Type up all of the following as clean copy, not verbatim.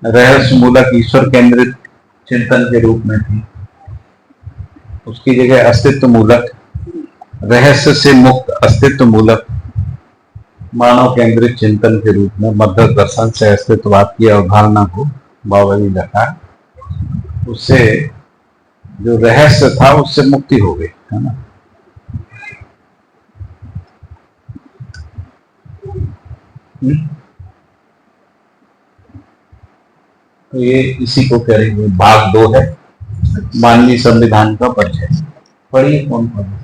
रहस्य मूलक ईश्वर केंद्रित चिंतन के रूप में थी, उसकी जगह अस्तित्व मूलक, रहस्य से मुक्त अस्तित्व मूलक मानव केंद्रित चिंतन के रूप में मध्य दर्शन से अस्तित्ववाद की अवधारणा को बाबा जी रखा। उससे जो रहस्य था उससे मुक्ति हो गई, है ना। तो ये इसी को कह रही भाग 2 है, मानवीय संविधान का परिचय। पढ़िए, कौन पढ़े?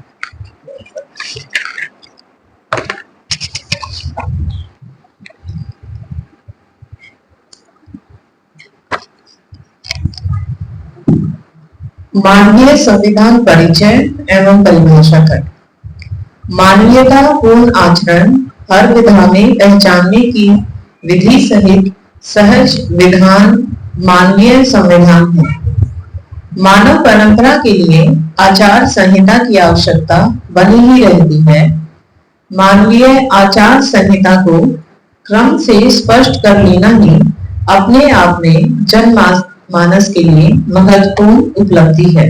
मानवीय संविधान परिचय एवं परिभाषा कर। मानवीयता पूर्ण आचरण हर विधा में पहचानने की विधि सहित सहज विधान मानवीय संविधान है। मानव परंपरा के लिए आचार संहिता की आवश्यकता बनी ही रहती है। मानवीय आचार संहिता को क्रम से स्पष्ट कर लेना ही अपने आप में जनमानस के लिए महत्वपूर्ण उपलब्धि है।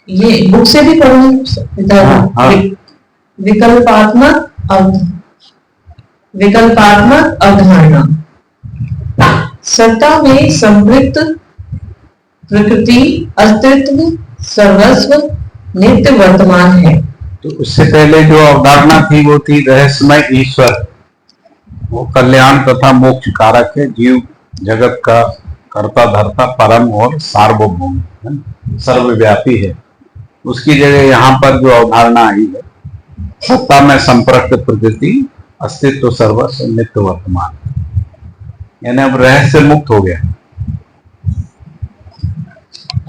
ये बुक से भी पढ़ूं। विकल्पात्मक अवधारणा। सत्ता में संपृक्त प्रकृति अस्तित्व सर्वस्व नित्य वर्तमान है। तो उससे पहले जो अवधारणा थी वो थी रहस्यमय ईश्वर, वो कल्याण तथा मोक्ष कारक है, जीव जगत का कर्ता धर्ता परम और सार्वभौम सर्वव्यापी है। उसकी जगह यहाँ पर जो अवधारणा आई है, सत्ता में संपृक्त प्रकृति अस्तित्व सर्वस्व नित्य वर्तमान, यानी अब रहस्य मुक्त हो गया।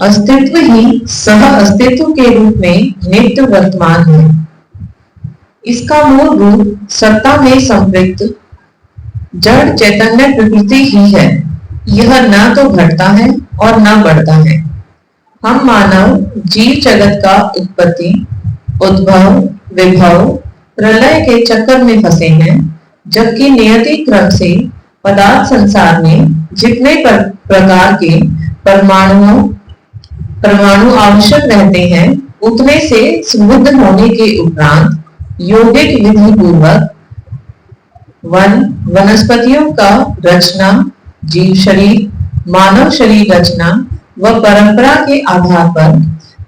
अस्तित्व ही सह अस्तित्व के रूप में नित्य वर्तमान है। इसका मूल रूप सत्ता में संपृक्त जड़ चैतन्य प्रकृति ही है। यह न तो घटता है और न बढ़ता है। हम मानव जीव जगत का उत्पत्ति उद्भव विभव प्रलय के चक्कर में फंसे हैं, जबकि नियति क्रम से पदार्थ संसार में जितने प्रकार के परमाणु आवश्यक रहते हैं, उतने से समृद्ध होने के उपरांत यौगिक विधि पूर्वक वनस्पतियों का रचना, जीव शरीर, मानव शरीर रचना व परंपरा के आधार पर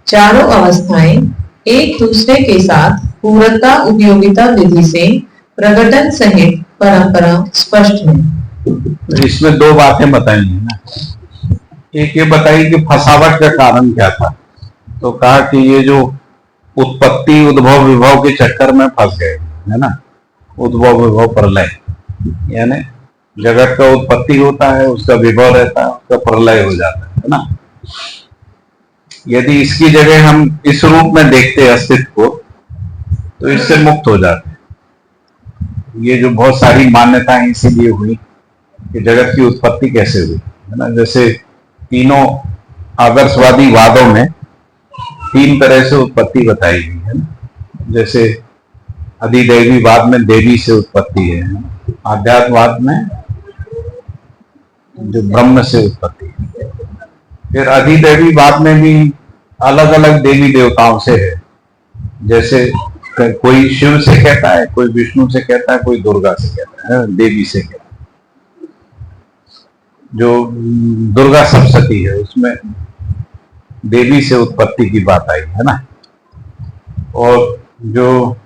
चारों अवस्थाएं एक दूसरे के साथ पूर्णता उपयोगिता विधि से प्रकटन सहित परंपरा स्पष्ट है। इसमें 2 बातें बताई है ना। एक ये बताई कि फसावट का कारण क्या था, तो कहा कि ये जो उत्पत्ति उद्भव विभव के चक्कर में फंस गए, है ना। उद्भव विभव प्रलय, यानी जगत का उत्पत्ति होता है, उसका विभव रहता है, उसका प्रलय हो जाता है ना। यदि इसकी जगह हम इस रूप में देखते अस्तित्व को, तो इससे मुक्त हो जाते। ये जो बहुत सारी मान्यताएं इसीलिए हुई कि जगत की उत्पत्ति कैसे हुई, है ना। जैसे तीनों आदर्शवादी वादों में 3 तरह से उत्पत्ति बताई गई है ना। जैसे अधिदैवीवाद में देवी से उत्पत्ति है, आध्यात्मवाद में जो ब्रह्म से उत्पत्ति है, फिर अधिदैवीवाद में भी अलग अलग देवी देवताओं से है। जैसे कोई शिव से कहता है, कोई विष्णु से कहता है, कोई दुर्गा से कहता है, देवी से कहता है। जो दुर्गा सप्तशती है उसमें देवी से उत्पत्ति की बात आई है ना। और जो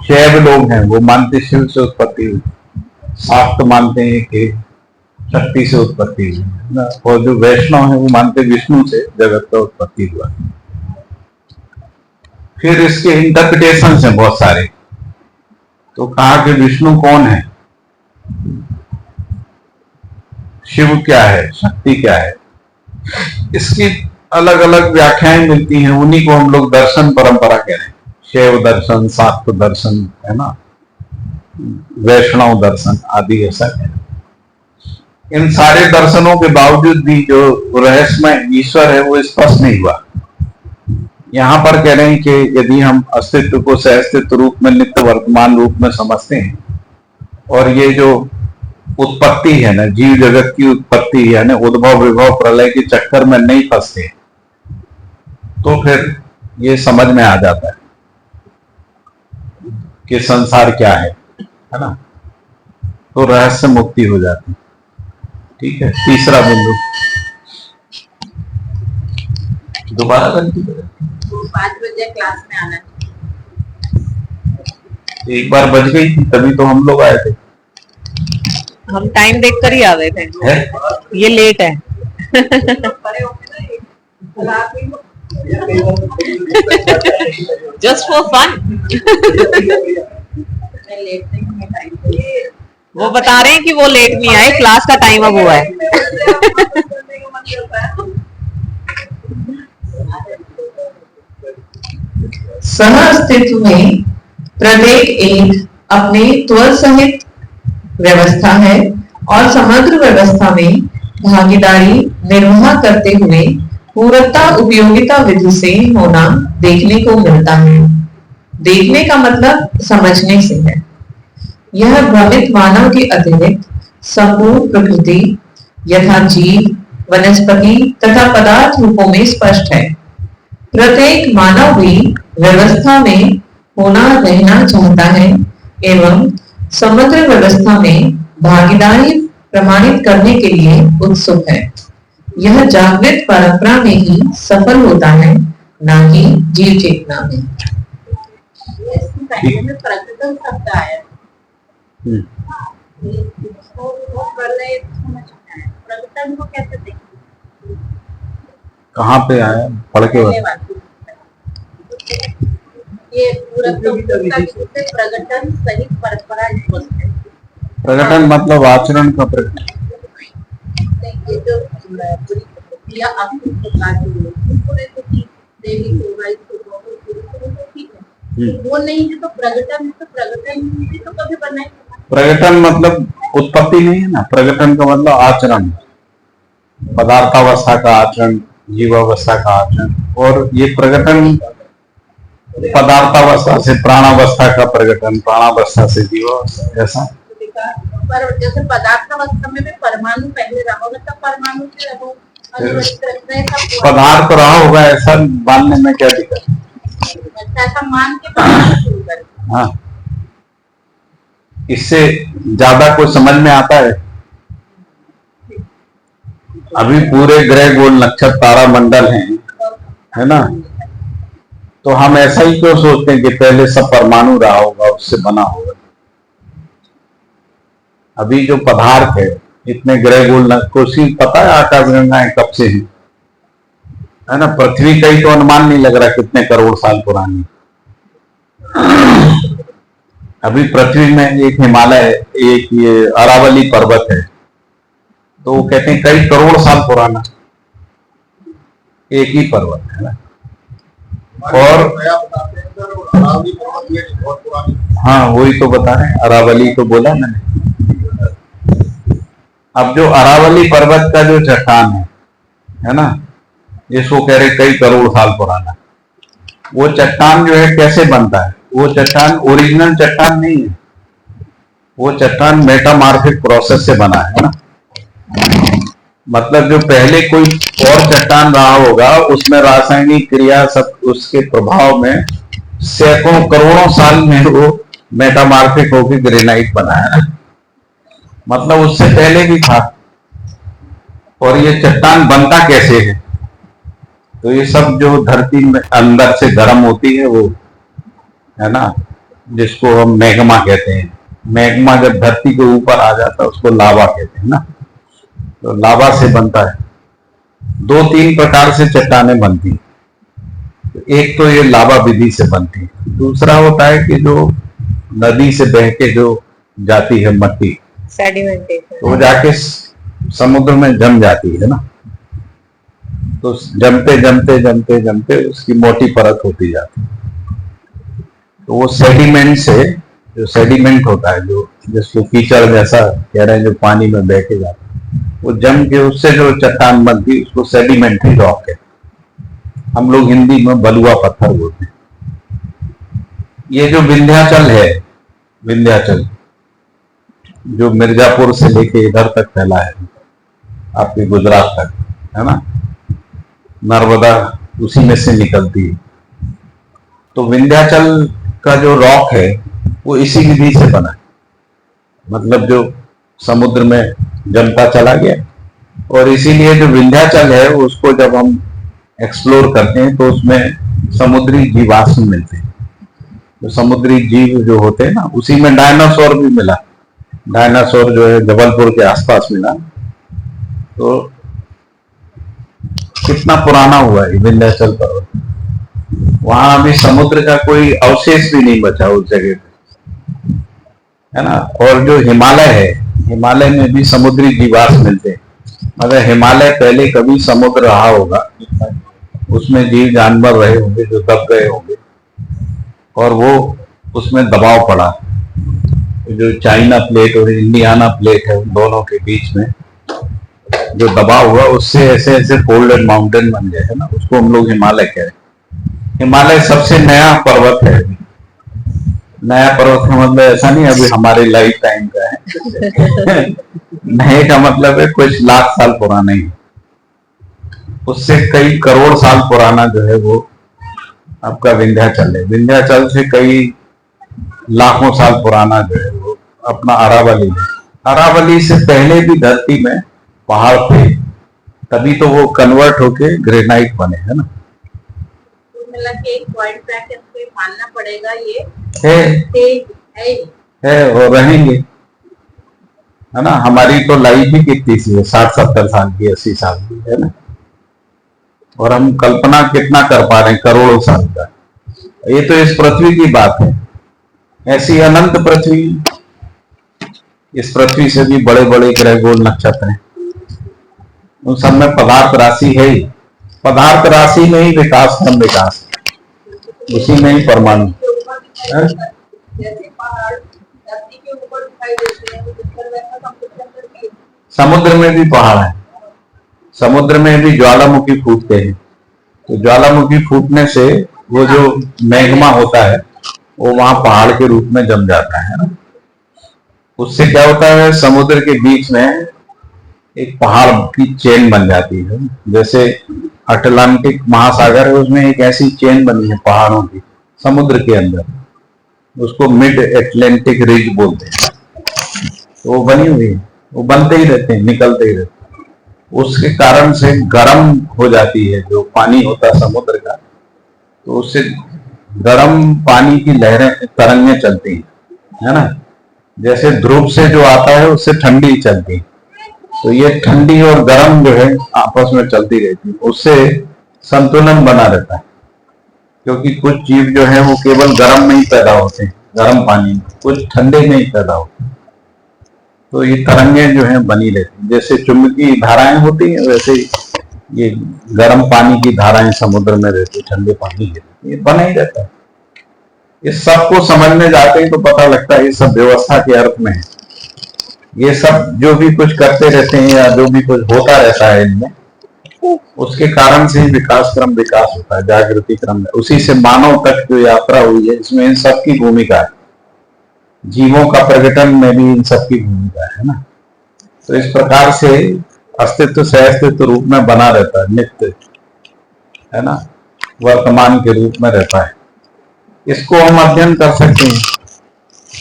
शैव लोग हैं वो मानते शिव से उत्पत्ति हुई, शाक्त मानते हैं कि शक्ति से उत्पत्ति हुई है ना। और जो वैष्णव है वो मानते विष्णु से जगत का उत्पत्ति हुआ। फिर इसके इंटरप्रिटेशंस हैं बहुत सारे। तो कहा कि विष्णु कौन है, शिव क्या है, शक्ति क्या है, इसकी अलग अलग व्याख्याएं मिलती हैं। उन्हीं को हम लोग दर्शन परंपरा कह रहे हैं। शैव दर्शन, शाक्त दर्शन, है ना, वैष्णव दर्शन आदि ऐसा है। इन सारे दर्शनों के बावजूद भी जो रहस्यमय ईश्वर है वो स्पष्ट नहीं हुआ। यहां पर कह रहे हैं कि यदि हम अस्तित्व को सहअस्तित्व रूप में नित्य वर्तमान रूप में समझते हैं, और ये जो उत्पत्ति है ना, जीव जगत की उत्पत्ति है ना, उद्भव विभव प्रलय के चक्कर में नहीं फंसते, तो फिर ये समझ में आ जाता है कि संसार क्या है ना, तो रहस्य मुक्ति हो जाती। ठीक है, तीसरा बिंदु दोबारा गलती तो 5 बजे क्लास में आना चाहिए। एक बार बज गई थी, तभी तो हम लोग आए थे। हम टाइम देखकर ही आ गए थे, है? ये लेट है। Just for fun. मैं लेट नहीं हूँ, मैं टाइम पे। वो बता रहे हैं कि वो लेट नहीं आए, क्लास का टाइम अब हुआ है। सह अस्तित्व में प्रत्येक एक अपने त्वर सहित व्यवस्था है और समग्र व्यवस्था में भागीदारी निर्वाह करते हुए पूरकता उपयोगिता विधि से होना देखने को मिलता है। देखने का मतलब समझने से है। यह भ्रमित मानव के अतिरिक्त संपूर्ण प्रकृति यथा जीव, वनस्पति तथा पदार्थ रूपों में स्पष्ट है। प्रत्येक मानव भी व्यवस्था में होना रहना चाहता है एवं समग्र व्यवस्था में भागीदारी प्रमाणित करने के लिए उत्सुक है। यह जागृत परंपरा में ही सफल होता है, न कि जीव चेतना में। इसमें पहले में प्रकृतन शब्द आया, इसको वो कर रहे समझ में आया। प्रकृतन को कैसे देखें? कहाँ पे आया, पढ़ के पहले वाक्य। ये पूरा प्रगटन सहित परंपरा स्पष्ट है। प्रकटन मतलब आचरण का प्रकटन। ये जो पूरी क्रिया आपको बता दी है, पूरे तो ठीक, देवी होगा, इसको पूरी तो ठीक है। वो नहीं है तो प्रगटन भी तो कभी बनाए। प्रकटन मतलब उत्पत्ति नहीं है ना, प्रकटन का मतलब आचरण, पदार्थावस्था का आचरण, जीवावस्था का आचरण, और ये प्रकटन पदार्थावस्था से प्राणावस्था का प्रकटन, प्राणावस्था से जीवावस्था, ऐसा। पर जैसे पदार्थावस्था में भी परमाणु पहले रहा होगा, तब परमाणु से अनुरक्षित रखना है, सब पदार्थ रहा होगा ऐसा मानने में क्या दिक्कत है? ऐसा मान के बनाना शुरू करें। हाँ, इससे ज्यादा कुछ समझ में आता है? अभी पूरे ग्रह गोल नक्षत्र तारा मंडल हैं, है ना, तो हम ऐसा ही क्यों सोचते हैं कि पहले सब परमाणु रहा होगा, उससे बना होगा? अभी जो पदार्थ है, इतने ग्रह गोल कोशिश, पता है आकाशगंगाएं कब से हैं, है ना, पृथ्वी का ही तो अनुमान नहीं लग रहा कितने करोड़ साल पुरानी। अभी पृथ्वी में एक हिमालय, एक ये अरावली पर्वत है, तो वो कहते हैं कई करोड़ साल पुराना एक ही पर्वत है ना। और हाँ, वही तो बता रहे हैं, अरावली तो बोला मैंने। अब जो अरावली पर्वत का जो चट्टान है ना, जिसको कह रहे कई करोड़ साल पुराना, वो चट्टान जो है कैसे बनता है? वो चट्टान ओरिजिनल चट्टान नहीं है, वो चट्टान मेटामॉर्फिक प्रोसेस से बना है ना। मतलब जो पहले कोई और चट्टान रहा होगा, उसमें रासायनिक क्रिया सब उसके प्रभाव में सैकड़ों करोड़ों साल में वो मेटामॉर्फिक होकर ग्रेनाइट बना है ना। मतलब उससे पहले भी था। और ये चट्टान बनता कैसे है? तो ये सब जो धरती में अंदर से गर्म होती है, वो है ना, जिसको हम मैग्मा कहते हैं। मैग्मा जब धरती के ऊपर आ जाता है, उसको लावा कहते हैं ना। तो लावा से बनता है। 2-3 प्रकार से चट्टानें बनती हैं। एक तो ये लावा विधि से बनती है, दूसरा होता है कि जो नदी से बह के जो जाती है मट्टी, सेडिमेंटेशन, तो वो जाके समुद्र में जम जाती है ना। तो जमते जमते जमते जमते उसकी मोटी परत होती जाती है। तो वो सेडिमेंट से, जो सेडिमेंट होता है, जो जिसको कीचड़ जैसा कह रहे हैं, जो पानी में बह के जाता है, वो जम के उससे जो चट्टान बनती है, उसको सेडिमेंट्री रॉक कहते हैं। हम लोग हिंदी में बलुआ पत्थर बोलते हैं। ये जो विंध्याचल है, विंध्याचल, जो मिर्जापुर से लेके इधर तक फैला है, आपके गुजरात तक, है ना। नर्मदा उसी में से निकलती है। तो विंध्याचल का जो रॉक है वो इसी विधि से बना है, मतलब जो समुद्र में जमता चला गया। और इसीलिए जो विंध्याचल है उसको जब हम एक्सप्लोर करते हैं तो उसमें समुद्री जीवाश्म मिलते हैं। तो समुद्री जीव जो होते हैं ना, उसी में डायनासोर भी मिला। डायनासोर जो है जबलपुर के आसपास मिला। तो कितना पुराना हुआ है विंध्याचल पर्वत, वहां अभी समुद्र का कोई अवशेष भी नहीं बचा उस जगह पे, है ना। और जो हिमालय है, हिमालय में भी समुद्री जीवाश्म मिलते हैं। अगर हिमालय पहले कभी समुद्र रहा होगा, उसमें जीव जानवर रहे होंगे जो दब गए होंगे, और वो उसमें दबाव पड़ा। जो चाइना प्लेट और इंडियाना प्लेट है, उन दोनों के बीच में जो दबाव हुआ, उससे ऐसे ऐसे फोल्डेड माउंटेन बन गए, है ना। उसको हम लोग हिमालय कह रहे हैं। हिमालय सबसे नया पर्वत है। नया पर्वत का मतलब ऐसा नहीं अभी हमारे लाइफ टाइम का है। नए का मतलब है कुछ लाख साल पुराना ही, उससे कई करोड़ साल पुराना जो है वो आपका विंध्याचल है। विंध्याचल से कई लाखों साल पुराना जो है वो अपना अरावली है। अरावली से पहले भी धरती में पहाड़ थे, तभी तो वो कन्वर्ट होके ग्रेनाइट बने, है ना। मतलब कि एक पॉइंट पे आके हमको मानना पड़ेगा ये है, है और रहेंगे, है ना। हमारी तो लाइफ ही कितनी सी है, 60-70 साल की, 80 साल की, है ना। और हम कल्पना कितना कर पा रहे हैं करोड़ों साल का। ये तो इस पृथ्वी की बात है। ऐसी अनंत पृथ्वी, इस पृथ्वी से भी बड़े बड़े ग्रह गोल नक्षत्र हैं, उन सब में पदार्थ राशि है ही। पदार्थ राशि में ही विकास क्रम विकास, उसी में ही परमाणु। जैसे पहाड़ धरती के ऊपर दिखाई देते हैं, वैसा समुद्र के अंदर भी समुद्र में भी पहाड़ है, समुद्र में भी ज्वालामुखी फूटते हैं। तो ज्वालामुखी फूटने से वो जो मैग्मा होता है वो वहां पहाड़ के रूप में जम जाता है ना। उससे क्या होता है, समुद्र के बीच में एक पहाड़ की चेन बन जाती है। जैसे अटलांटिक महासागर है, उसमें एक ऐसी चेन बनी है पहाड़ों की समुद्र के अंदर, उसको मिड एटलांटिक रिज बोलते हैं। तो वो बनी हुई है, वो बनते ही रहते हैं, निकलते ही रहते हैं। उसके कारण से गर्म हो जाती है जो पानी होता है समुद्र का, तो उससे गर्म पानी की लहरें, तरंगें चलती है ना। जैसे ध्रुव से जो आता है उससे ठंडी चलती है, तो ये ठंडी और गर्म जो है आपस में चलती रहती है, उससे संतुलन बना रहता है। क्योंकि कुछ जीव जो है वो केवल गर्म में ही पैदा होते हैं, गर्म पानी में, कुछ ठंडे में ही पैदा होते हैं। तो ये तरंगें जो है बनी रहती हैं। जैसे चुंबकीय धाराएं होती हैं, वैसे ही ये गर्म पानी की धाराएं समुद्र में रहती, ठंडे पानी की, ये बना ही रहता है। इस सब को समझने जाते हैं तो पता लगता है ये सब व्यवस्था के अर्थ में है। ये सब जो भी कुछ करते रहते हैं या जो भी कुछ होता रहता है इनमें, उसके कारण से विकास क्रम विकास होता है, जागृति क्रम है। उसी से मानव तक जो यात्रा हुई है, इसमें इन सब की भूमिका है। जीवों का प्रकटन में भी इन सब की भूमिका है ना। तो इस प्रकार से अस्तित्व से अस्तित्व रूप में बना रहता है, नित्य, है ना, वर्तमान के रूप में रहता है। इसको हम अध्ययन कर सकते हैं,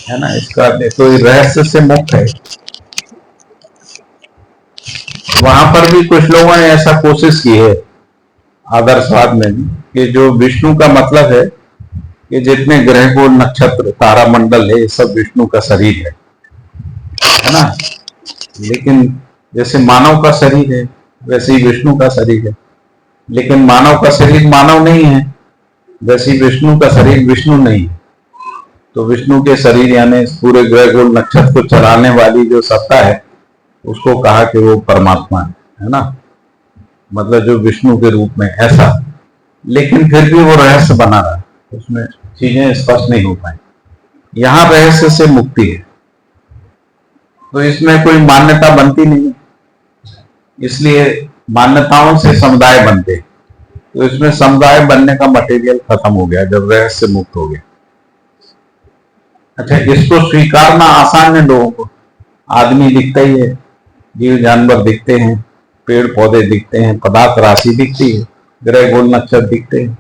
है ना। इसका तो रहस्य से मुक्त है। वहां पर भी कुछ लोगों ने ऐसा कोशिश की है आदर्शवाद में भी, कि जो विष्णु का मतलब है कि जितने ग्रह गोल नक्षत्र तारामंडल है, ये सब विष्णु का शरीर है ना। लेकिन जैसे मानव का शरीर है वैसे ही विष्णु का शरीर है, लेकिन मानव का शरीर मानव नहीं है, वैसे ही विष्णु का शरीर विष्णु नहीं है। तो विष्णु के शरीर यानी पूरे ग्रह गोल नक्षत्र को चलाने वाली जो सत्ता है, उसको कहा कि वो परमात्मा है ना, मतलब जो विष्णु के रूप में ऐसा। लेकिन फिर भी वो रहस्य बना रहा, उसमें चीजें स्पष्ट नहीं हो पाई। यहां रहस्य से मुक्ति है, तो इसमें कोई मान्यता बनती नहीं, इसलिए मान्यताओं से समुदाय बनते। तो इसमें समुदाय बनने का मटेरियल खत्म हो गया जब रहस्य मुक्त हो गया। अच्छा, इसको स्वीकारना आसान है लोगों को, आदमी दिखता ही है, जीव जानवर दिखते हैं, पेड़ पौधे दिखते हैं, पदार्थ राशि दिखती है, ग्रह गोल नक्षत्र दिखते हैं।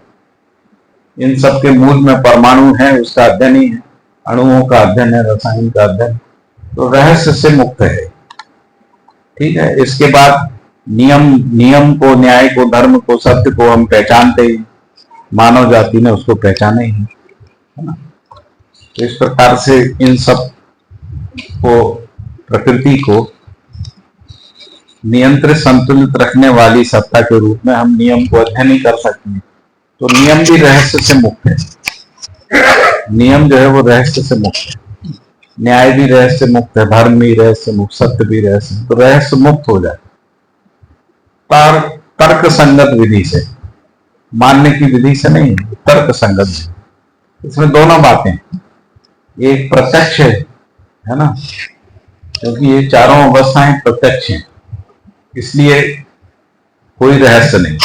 इन सब के मूल में परमाणु है, उसका अध्ययन ही है, अणुओं का अध्ययन है, रसायन का अध्ययन। तो रहस्य से मुक्त है। ठीक है। इसके बाद नियम को, न्याय को, धर्म को, सत्य को हम पहचानते ही, मानव जाति ने उसको पहचाना ही है ना। तो इस प्रकार से इन सब को, प्रकृति को नियंत्रित संतुलित रखने वाली सत्ता के रूप में हम नियम को अध्ययन ही कर सकते हैं। तो नियम भी रहस्य से मुक्त है। नियम जो है वो रहस्य से मुक्त है, न्याय भी रहस्य मुक्त है, धर्म भी रहस्य मुक्त, सत्य भी रहस्य। तो रहस्य मुक्त हो जाए तर्क संगत विधि से, मानने की विधि से नहीं, तर्क संगत विधि। इसमें दोनों बातें, एक प्रत्यक्ष है ना, क्योंकि ये चारों अवस्थाएं प्रत्यक्ष हैं, इसलिए कोई रहस्य नहीं।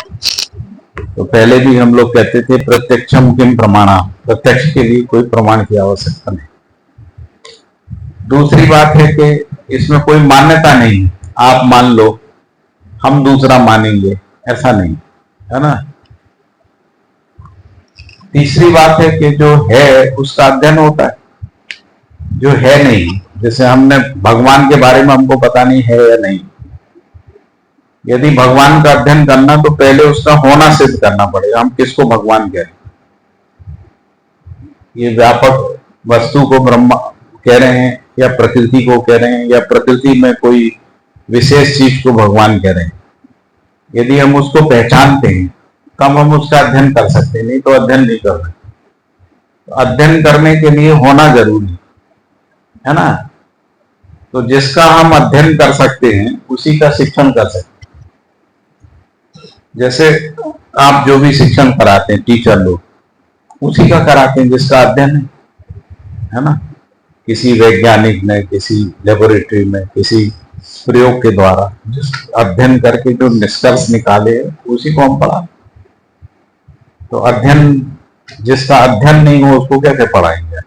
तो पहले भी हम लोग कहते थे प्रत्यक्षम किम प्रमाणा, प्रत्यक्ष के लिए कोई प्रमाण की आवश्यकता नहीं। दूसरी बात है कि इसमें कोई मान्यता नहीं है, आप मान लो हम दूसरा मानेंगे, ऐसा नहीं है ना। तीसरी बात है कि जो है उसका अध्ययन होता है, जो है नहीं, जैसे हमने भगवान के बारे में हमको पता नहीं है या नहीं, यदि भगवान का अध्ययन करना तो पहले उसका होना सिद्ध करना पड़ेगा। हम किसको भगवान कह रहे हैं? ये व्यापक वस्तु को ब्रह्मा कह रहे हैं, या प्रकृति को कह रहे हैं, या प्रकृति में कोई विशेष चीज को भगवान कह रहे हैं। यदि हम उसको पहचानते हैं तब हम उसका अध्ययन कर सकते हैं, नहीं तो अध्ययन नहीं कर सकते। तो अध्ययन करने के लिए होना जरूरी है ना। तो जिसका हम अध्ययन कर सकते हैं उसी का शिक्षण कर सकते हैं। जैसे आप जो भी शिक्षण कराते हैं, टीचर लोग उसी का कराते हैं जिसका अध्ययन है ना। किसी वैज्ञानिक ने, किसी लेबोरेटरी में, किसी प्रयोग के द्वारा जिस अध्ययन करके जो निष्कर्ष निकाले उसी को हम पढ़ा। तो अध्ययन, जिसका अध्ययन नहीं हो उसको कैसे पढ़ाएंगे?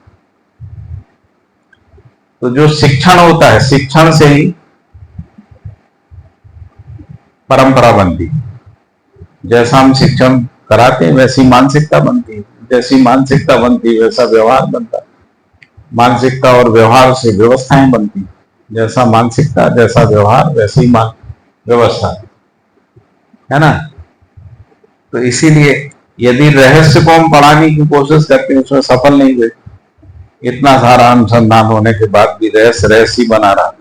तो जो शिक्षण होता है, शिक्षण से ही परंपरा बनती है। जैसा हम शिक्षण कराते हैं वैसी मानसिकता बनती है, जैसी मानसिकता बनती है वैसा व्यवहार बनता है, मानसिकता और व्यवहार से व्यवस्थाएं बनती हैं। जैसा मानसिकता, जैसा व्यवहार, वैसी व्यवस्था है ना। तो इसीलिए यदि रहस्य को हम पढ़ाने की कोशिश करते हैं, उसमें सफल नहीं हुए, इतना सारा अनुसंधान होने के बाद भी रहस्य बना रहा।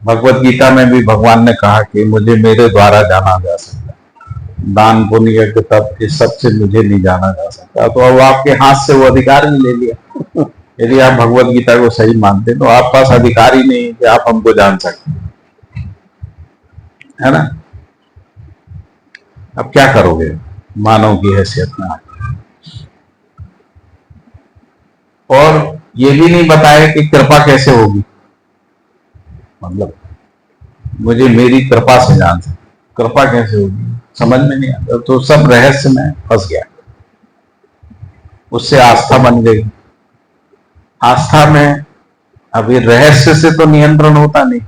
भगवत गीता में भी भगवान ने कहा कि मुझे मेरे द्वारा जाना जा सकता है, दान पुण्य यज्ञ तप, इस सब से मुझे नहीं जाना जा सकता। तो अब आपके हाथ से वो अधिकार भी ले लिया। यदि आप भगवत गीता को सही मानते तो आप पास अधिकार ही नहीं कि आप हमको जान सकते, है ना। अब क्या करोगे मानव की हैसियत में? और ये भी नहीं बताया कि कृपा कैसे होगी, मतलब मुझे मेरी कृपा से जान सकते, कृपा कैसे होगी समझ में नहीं आता। तो सब रहस्य में फंस गया। उससे आस्था बन गई। आस्था में अभी रहस्य से तो नियंत्रण होता नहीं,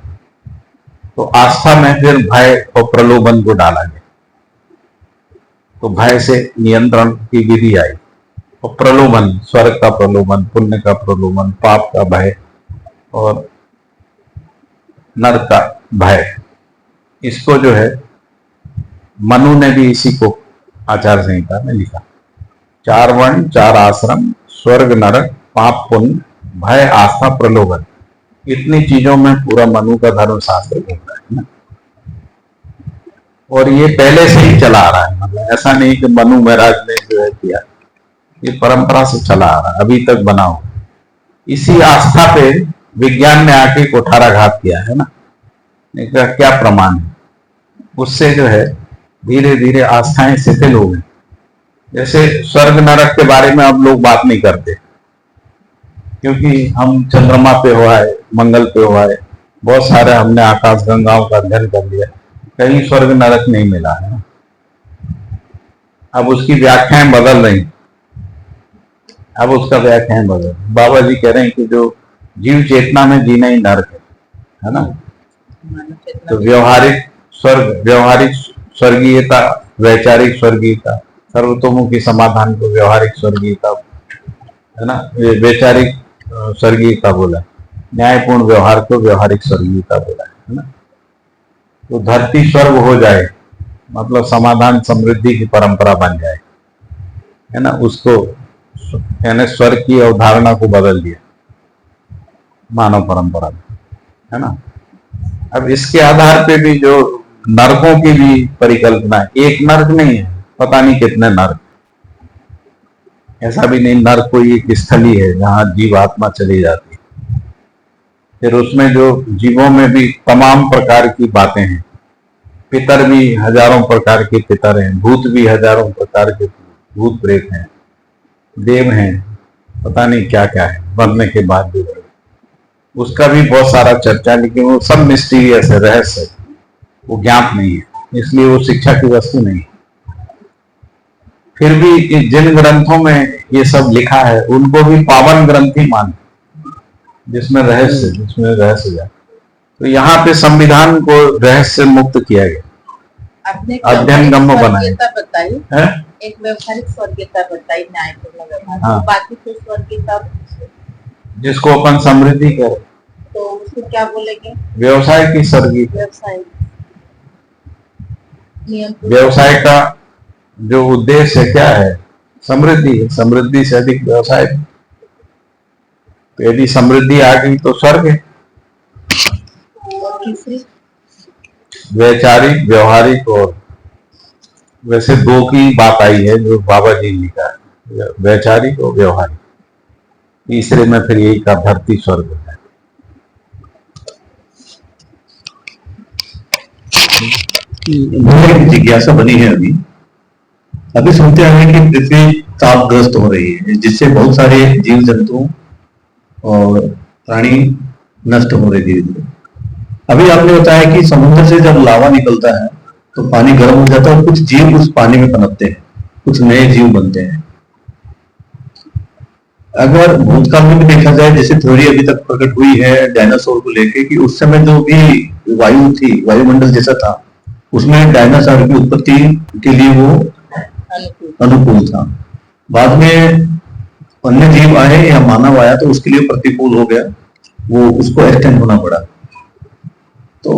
तो आस्था में फिर भय और प्रलोभन को डाला गया। तो भय से नियंत्रण की विधि आई, और प्रलोभन, स्वर्ग का प्रलोभन, पुण्य का प्रलोभन, पाप का भय और नरक का भय, इसको जो है मनु ने भी इसी को आचार संहिता में लिखा। 4 वर्ण, 4 आश्रम, स्वर्ग नरक, पाप पुण्य, भय, आस्था, प्रलोभन, इतनी चीजों में पूरा मनु का धर्मशास्त्र घूमता है ना। और ये पहले से ही चला आ रहा है, मतलब ऐसा नहीं कि मनु महाराज ने जो है किया, ये परंपरा से चला आ रहा है, अभी तक बना हो। इसी आस्था पे विज्ञान ने आके कुठाराघात किया है ना। क्या प्रमाण है? उससे जो है धीरे धीरे आस्थाएं शिथिल हो गई। जैसे स्वर्ग नरक के बारे में अब लोग बात नहीं करते, क्योंकि हम चंद्रमा पे हुआ है, मंगल पे हुआ है, बहुत सारे हमने आकाश गंगाओं का अध्ययन कर लिया, कहीं स्वर्ग नरक नहीं मिला है। अब उसकी व्याख्याएं बदल रही, अब उसका व्याख्याएं बदल। बाबा जी कह रहे हैं कि जो जीव चेतना में जीना ही नर्क है ना। मानव चेतना तो व्यवहारिक स्वर्ग, व्यवहारिक स्वर्गीयता, वैचारिक स्वर्गीयता, सर्वतोमुखी समाधान को व्यवहारिक स्वर्गीयता है ना, वैचारिक स्वर्गीयता बोला, न्यायपूर्ण व्यवहार को व्यवहारिक स्वर्गीयता बोला है ना। तो धरती स्वर्ग हो जाए मतलब समाधान समृद्धि की परंपरा बन जाए है ना, उसको यानी स्वर्ग की अवधारणा को बदल दिया मानव परंपरा में है ना। अब इसके आधार पे भी जो नरकों की भी परिकल्पना है, एक नर्क नहीं है, पता नहीं कितने नर्क, ऐसा भी नहीं नर्क कोई एक स्थली है जहां जीव आत्मा चली जाती है। फिर उसमें जो जीवों में भी तमाम प्रकार की बातें हैं, पितर भी हजारों प्रकार के पितर हैं, भूत भी हजारों प्रकार के भूत प्रेत हैं, देव हैं, पता नहीं क्या क्या है मरने के बाद भी। उसका भी बहुत सारा चर्चा, लेकिन वो सब मिस्टीरियस है, रहस्य है, वो ज्ञात नहीं है, इसलिए वो शिक्षा की वस्तु नहीं है। फिर भी जिन ग्रंथों में ये सब लिखा है उनको भी पावन ग्रंथ ही मान, जिसमें रहस्य जाए। तो यहाँ पे संविधान को रहस्य मुक्त किया गया, आपने अध्ययन गम्य बनाए स्वर्गीयता बताई है। एक व्यवहारिक स्वर्गीयता बताई न्यायपूर्ण व्यवहार, हाँ। तो बाकी तो स्वर्गीयता जिसको अपन समृद्धि करें, तो उसको क्या बोलेंगे? व्यवसाय की स्वर्गीय, व्यवसाय नियम व्यवसाय का जो उद्देश्य क्या है, समृद्धि है, समृद्धि से अधिक व्यवसाय। तो यदि समृद्धि आ गई तो स्वर्ग है। और तीसरी वैचारिक, व्यवहारिक, और वैसे दो की बात आई है जो बाबा जी ने लिखा है, वैचारिक और व्यवहारिक। तीसरे में फिर यही का धरती स्वर्ग है। मुझे एक जिज्ञासा बनी है अभी सुनते हैं कि पृथ्वी तापग्रस्त हो रही है, जिससे बहुत सारे जीव जंतु और प्राणी नष्ट हो रहे धीरे धीरे। अभी आपने बताया कि समुद्र से जब लावा निकलता है तो पानी गर्म हो जाता है और कुछ जीव उस पानी में पनपते हैं, कुछ नए जीव बनते हैं। अगर भूतकाल में भी देखा जाए, जैसे थ्योरी अभी तक प्रकट हुई है डायनासोर को लेके, कि उस समय जो भी वायु थी, वायुमंडल जैसा था, उसमें डायनासोर की उत्पत्ति के लिए वो अनुकूल था। बाद में अन्य जीव आए या मानव आया तो उसके लिए प्रतिकूल हो गया, वो उसको एक्सटेंड होना पड़ा। तो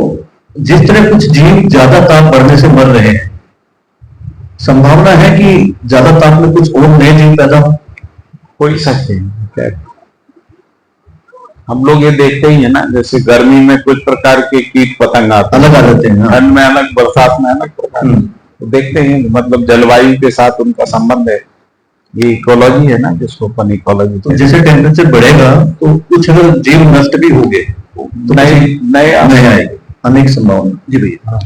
जिस तरह कुछ जीव ज्यादा ताप बढ़ने से मर रहे हैं, संभावना है कि ज्यादा ताप में कुछ और नए जीव पैदा हो, हो ही सकते हैं क्या। हम लोग ये देखते ही है ना, जैसे गर्मी में कुछ प्रकार के कीट पतंग आते अलग आ जाते हैं। ठंड में अलग, बरसात में अलग प्रकार, तो देखते हैं मतलब जलवायु के साथ उनका संबंध है। ये इकोलॉजी है ना, जिसको अपन इकोलॉजी तो जैसे टेम्परेचर बढ़ेगा तो कुछ अगर जीव नष्ट भी हो गए तो नए आएंगे, अनेक संभावना। जी भैया।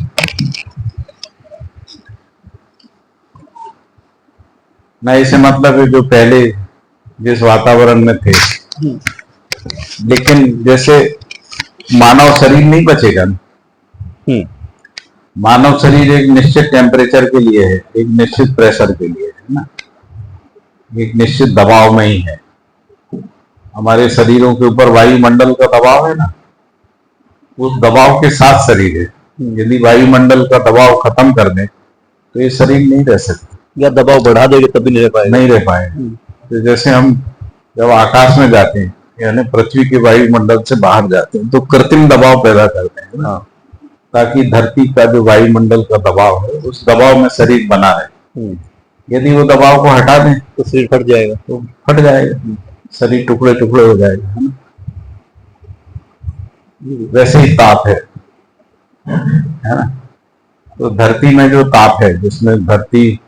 नए से मतलब है जो पहले जिस वातावरण में थे, लेकिन जैसे मानव शरीर नहीं बचेगा ना। मानव शरीर एक निश्चित टेम्परेचर के लिए है, एक निश्चित प्रेशर के लिए है ना, एक निश्चित दबाव में ही है। हमारे शरीरों के ऊपर वायुमंडल का दबाव है ना, उस दबाव के साथ शरीर है। यदि वायुमंडल का दबाव खत्म कर दें तो ये शरीर नहीं रह सकता, या दबाव बढ़ा देंगे तभी नहीं रह पाएगा। नहीं रह पाएगा। तो जैसे हम जब आकाश में जाते हैं, यानी पृथ्वी के वायुमंडल से बाहर जाते हैं, तो कृत्रिम दबाव पैदा करते हैं ना, ताकि धरती का जो वायुमंडल का दबाव है उस दबाव में शरीर बना रहे। यदि वो दबाव को हटा दें तो शरीर फट जाएगा, तो फट जाएगा, शरीर टुकड़े टुकड़े हो जाएगा, है ना। वैसे ही ताप है ना। तो धरती में जो ताप है, जिसमें धरती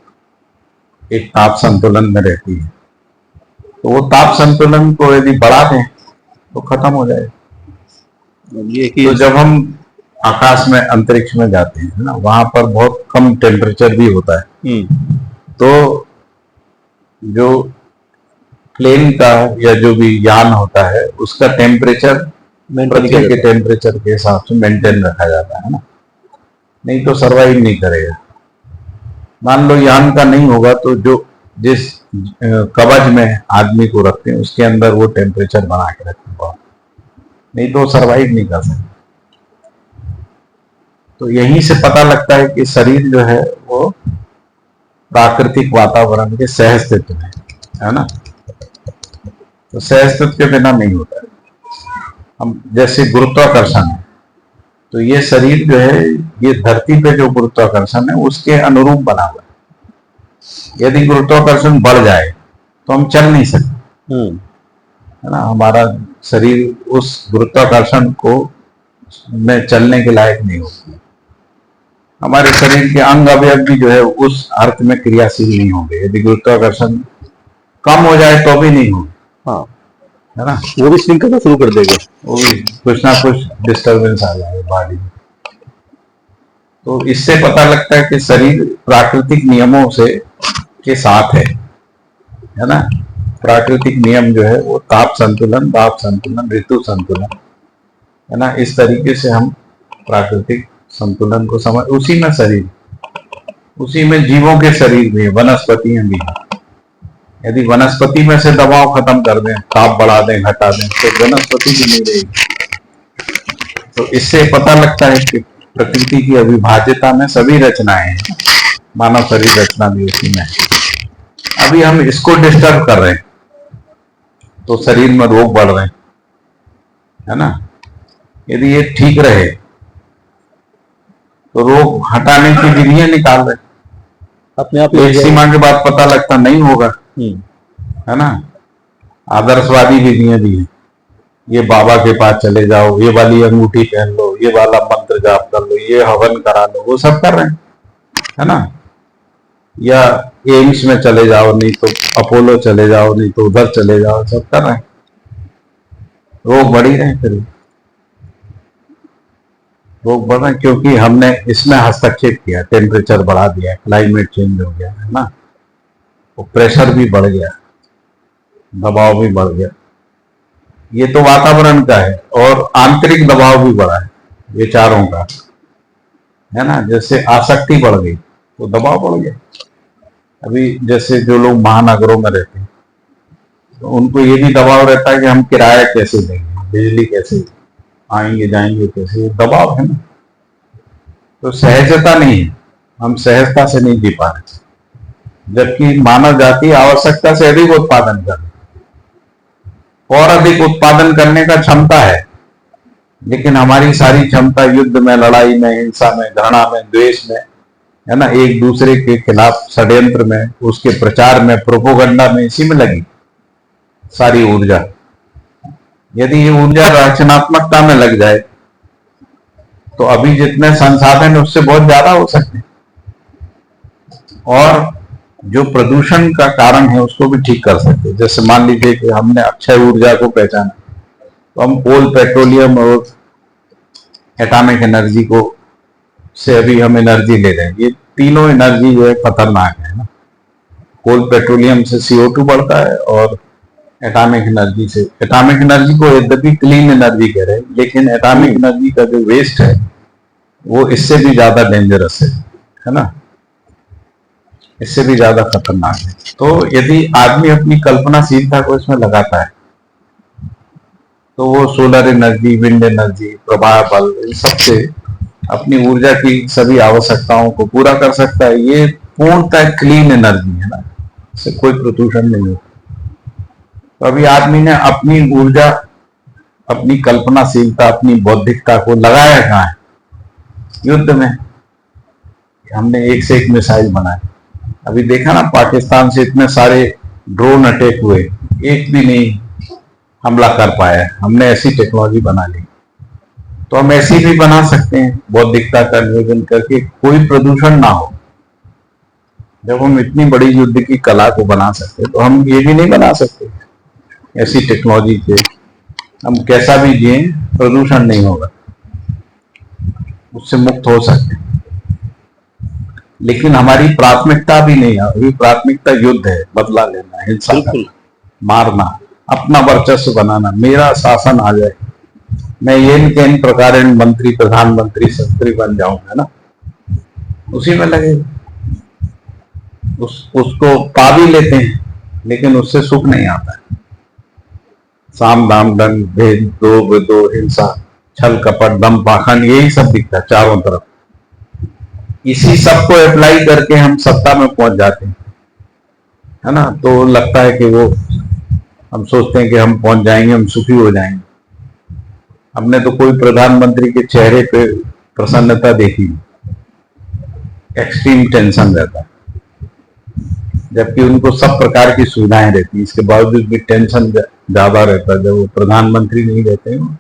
एक ताप संतुलन में रहती है, तो वो ताप संतुलन को यदि बढ़ा दें तो खत्म हो जाएगा। ये तो जब हम आकाश में, अंतरिक्ष में जाते हैं ना, वहां पर बहुत कम टेम्परेचर भी होता है। तो जो प्लेन का या जो भी यान होता है उसका टेम्परेचर पृथ्वी के टेम्परेचर के हिसाब से मेंटेन रखा जाता है ना, नहीं तो सरवाइव नहीं करेगा। मान लो यान का नहीं होगा तो जो जिस कवच में आदमी को रखते हैं उसके अंदर वो टेम्परेचर बना के रखेंगे, नहीं तो सरवाइव नहीं कर सकते। तो यहीं से पता लगता है कि शरीर जो है वो प्राकृतिक वातावरण के सहअस्तित्व में है ना। तो सहअस्तित्व के बिना नहीं होता है। हम जैसे गुरुत्वाकर्षण है, तो ये शरीर जो है, ये धरती पे जो गुरुत्वाकर्षण है उसके अनुरूप बना हुआ है। यदि गुरुत्वाकर्षण बढ़ जाए तो हम चल नहीं सकते, है ना। हमारा शरीर उस गुरुत्वाकर्षण को में चलने के लायक नहीं होता। हमारे शरीर के अंग अवयव भी जो है उस अर्थ में क्रियाशील नहीं होंगे। यदि गुरुत्वाकर्षण कम हो जाए तो भी नहीं होगा, हाँ, है ना। वो भी स्विंग करना शुरू कर देगा, वो भी कुछ ना कुछ डिस्टरबेंस आ जाए बॉडी में। तो इससे पता लगता है कि शरीर प्राकृतिक नियमों से के साथ है ना। प्राकृतिक नियम जो है वो ताप संतुलन, वाप संतुलन, ऋतु संतुलन, है ना। इस तरीके से हम प्राकृतिक संतुलन को समझ, उसी में शरीर, उसी में जीवों के शरीर भी है, वनस्पतियां भी हैं। यदि वनस्पति में से दबाव खत्म कर दें, ताप बढ़ा दें, घटा दें, तो वनस्पति भी नहीं रहेगी। तो इससे पता लगता है कि प्रकृति की अविभाज्यता में सभी रचनाएं हैं, मानव शरीर रचना भी उसी में है। अभी हम इसको डिस्टर्ब कर रहे हैं तो शरीर में रोग बढ़ रहे हैं, है ना। यदि ये ठीक रहे तो रोग हटाने की विधियां निकाल रहे, अपने आप एक सीमा के बाद पता लगता नहीं होगा, है ना। आदर्शवादी विधियां भी हैं, ये बाबा के पास चले जाओ, ये वाली अंगूठी पहन लो, ये वाला मंत्र जाप कर लो, ये हवन करा लो, वो सब कर रहे हैं, है ना। या एम्स में चले जाओ, नहीं तो अपोलो चले जाओ, नहीं तो उधर चले जाओ, सब कर रहे हैं। रोग बढ़ ही रहे हैं, फिर रोग बढ़ रहे हैं क्योंकि हमने इसमें हस्तक्षेप किया, टेम्परेचर बढ़ा दिया, क्लाइमेट चेंज हो गया, है ना। वो प्रेशर भी बढ़ गया, दबाव भी बढ़ गया। ये तो वातावरण का है, और आंतरिक दबाव भी बढ़ा है विचारों का, है ना। जैसे आसक्ति बढ़ गई तो दबाव बढ़ गया। अभी जैसे जो लोग महानगरों में रहते हैं तो उनको ये भी दबाव रहता है कि हम किराया कैसे देंगे, बिजली कैसे, आएंगे जाएंगे कैसे, ये दबाव है ना। तो सहजता नहीं है, हम सहजता से नहीं जी पा रहे। जबकि मानव जाति आवश्यकता से अधिक उत्पादन कर रही, और अधिक उत्पादन करने का क्षमता है, लेकिन हमारी सारी क्षमता युद्ध में, लड़ाई में, हिंसा में, घृणा में, द्वेष में, है ना, एक दूसरे के खिलाफ षड्यंत्र में, उसके प्रचार में, प्रोपोगंडा में, इसी में लगी सारी ऊर्जा। यदि ये ऊर्जा रचनात्मकता में लग जाए तो अभी जितने संसाधन उससे बहुत ज्यादा हो सकते हैं, और जो प्रदूषण का कारण है उसको भी ठीक कर सकते हैं। जैसे मान लीजिए कि हमने अक्षय ऊर्जा को पहचाना, तो हम कोल, पेट्रोलियम और एटॉमिक एनर्जी को से अभी हम एनर्जी ले रहे हैं। ये तीनों एनर्जी जो है खतरनाक है ना। कोल, पेट्रोलियम से CO2 बढ़ता है, और एटॉमिक एनर्जी से, एटॉमिक एनर्जी को यद्यपि क्लीन एनर्जी कह रहे हैं, लेकिन एटॉमिक एनर्जी का जो वेस्ट है वो इससे भी ज्यादा डेंजरस है ना, इससे भी ज्यादा खतरनाक है। तो यदि आदमी अपनी कल्पनाशीलता को इसमें लगाता है तो वो सोलर एनर्जी, विंड एनर्जी, प्रवाह बल, इन सबसे अपनी ऊर्जा की सभी आवश्यकताओं को पूरा कर सकता है। ये पूर्णतः क्लीन एनर्जी है ना, इससे कोई प्रदूषण नहीं होता। तो अभी आदमी ने अपनी ऊर्जा, अपनी कल्पनाशीलता, अपनी बौद्धिकता को लगाया कहाँ है? युद्ध में। हमने एक से एक मिसाइल बनाए। अभी देखा ना, पाकिस्तान से इतने सारे ड्रोन अटैक हुए, एक भी नहीं हमला कर पाया। हमने ऐसी टेक्नोलॉजी बना ली, तो हम ऐसी भी बना सकते हैं बौद्धिकता का नियोजन करके, कोई प्रदूषण ना हो। जब हम इतनी बड़ी युद्ध की कला को बना सकते तो हम ये भी नहीं बना सकते ऐसी टेक्नोलॉजी से हम कैसा भी जिए, प्रदूषण नहीं होगा, उससे मुक्त हो सकते हैं। लेकिन हमारी प्राथमिकता भी नहीं है। अभी प्राथमिकता युद्ध है, बदला लेना, हिंसा करना, मारना, अपना वर्चस्व बनाना, मेरा शासन आ जाए, मैं ये इन प्रकार मंत्री, प्रधानमंत्री, संतरी बन जाऊंगा ना, उसी में लगे। उसको पा भी लेते हैं, लेकिन उससे सुख नहीं आता है। साम दाम दंड भेद दो हिंसा छल कपट दम पाखंड, यही सब दिखता है चारों तरफ। इसी सब को अप्लाई करके हम सत्ता में पहुंच जाते हैं, है ना। तो लगता है कि वो हम सोचते हैं कि हम पहुंच जाएंगे, हम सुखी हो जाएंगे। हमने तो कोई प्रधानमंत्री के चेहरे पे प्रसन्नता देखी, एक्सट्रीम टेंशन रहता है, जबकि उनको सब प्रकार की सुविधाएं रहती हैं, इसके बावजूद भी टेंशन ज्यादा रहता है जब वो प्रधानमंत्री नहीं रहते हैं।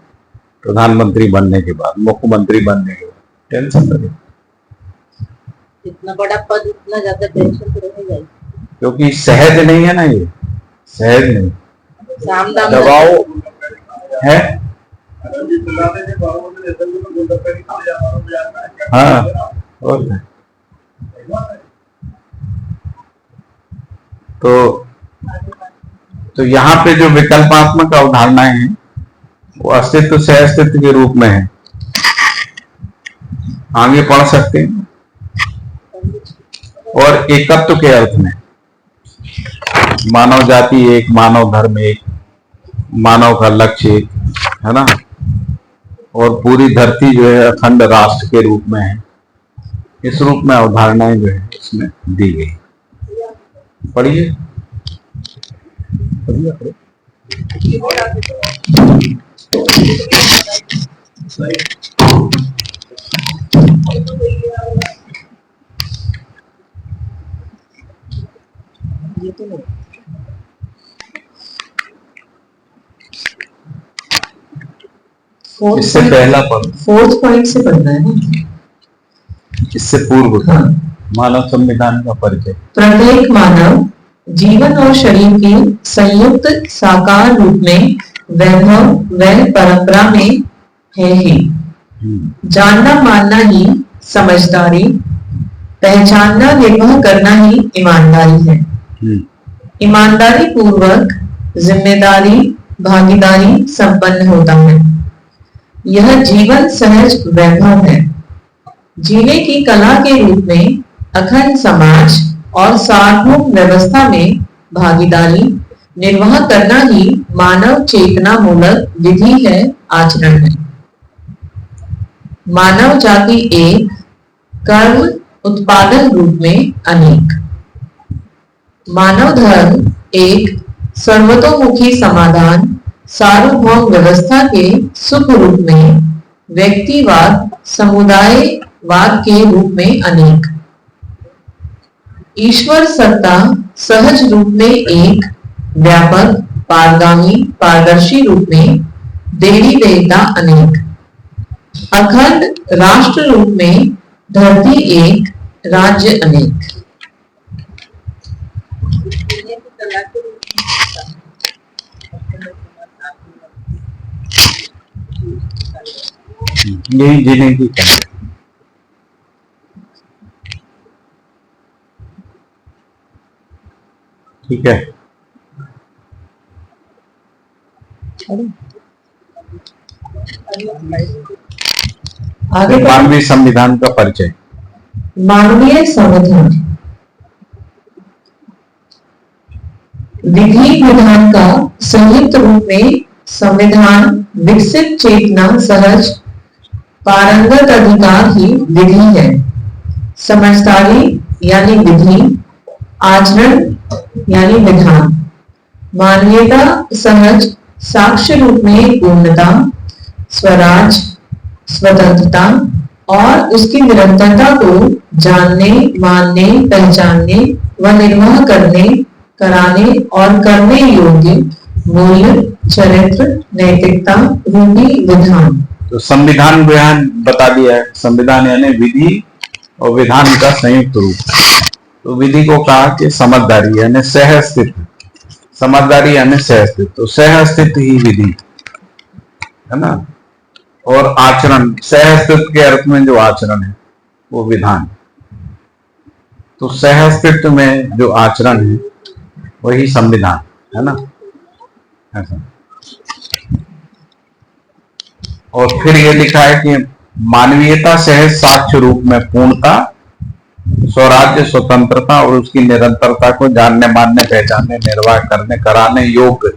प्रधानमंत्री बनने के बाद, मुख्यमंत्री बनने के बाद टेंशन रहती, इतना बड़ा पद इतना ज्यादा टेंशन तो रहेगा ही। क्योंकि सहज नहीं है ना, ये सहज नहीं। साम दाम दबाव है, हाँ, और क्या। तो यहाँ पे जो विकल्पात्मक अवधारणाएं हैं वो अस्तित्व से अस्तित्व के रूप में है, आगे पढ़ सकते हैं। और एकत्व के अर्थ में मानव जाति एक, मानव धर्म एक, मानव का लक्ष्य एक, है ना। और पूरी धरती जो है अखंड राष्ट्र के रूप में है, इस रूप में अवधारणाएं जो है इसमें दी गई। पढ़िए पढ़िए। इससे पहला पढ़, 4th पॉइंट से पढ़ना है ना। इससे पूर्व हाँ। मानव संविधान का परिचय। प्रत्येक मानव जीवन और शरीर के संयुक्त साकार रूप में वैभव व परंपरा में है ही। जानना मानना ही समझदारी, पहचानना निर्वाह करना ही ईमानदारी है। ईमानदारी पूर्वक जिम्मेदारी भागीदारी संपन्न होता है। यह जीवन सहज वैभव है। जीने की कला के रूप में अखंड समाज और सार्वभौम व्यवस्था में भागीदारी निर्वाह करना ही मानव चेतना मूलक विधि है, आचरण है। मानव जाति एक, कर्म उत्पादन रूप में अनेक। मानव धर्म एक, सर्वतोमुखी समाधान सार्वभौम व्यवस्था के सुख रूप में, व्यक्तिवाद समुदायवाद के रूप में अनेक। ईश्वर सत्ता सहज रूप में एक, व्यापक पारगामी पारदर्शी रूप में देवी देवता अनेक। अखंड राष्ट्र रूप में धरती एक, राज्य अनेक। यही जीने की कला। ठीक है, आगे मानवीय संविधान का परिचय। मानवीय संविधान विधि विधान का संयुक्त रूप में संविधान विकसित चेतना सहज पारंगत अधिकार ही विधि है। समझदारी यानी विधि, आचरण यानी विधान, मानवीयता सहज साक्ष्य रूप में पूर्णता, स्वराज स्वतंत्रता और उसकी निरंतरता को जानने मानने पहचानने व निर्वाह करने कराने और करने योग्य मूल्य चरित्र नैतिकता रूपी विधान। तो संविधान बयान बता दिया है। संविधान यानी विधि और विधान का संयुक्त रूप। तो विधि को कहा कि समझदारी यानी सह अस्तित्व, समझदारी यानी सह अस्तित्व, तो सह अस्तित्व ही विधि है ना। और आचरण, सह अस्तित्व के अर्थ में जो आचरण है वो विधान। तो सह अस्तित्व में जो आचरण है वही संविधान है ना, ऐसा। और फिर ये लिखा है कि मानवीयता सहज साक्ष्य रूप में पूर्णता, स्वराज्य स्वतंत्रता और उसकी निरंतरता को जानने मानने पहचानने निर्वाह करने कराने योग्य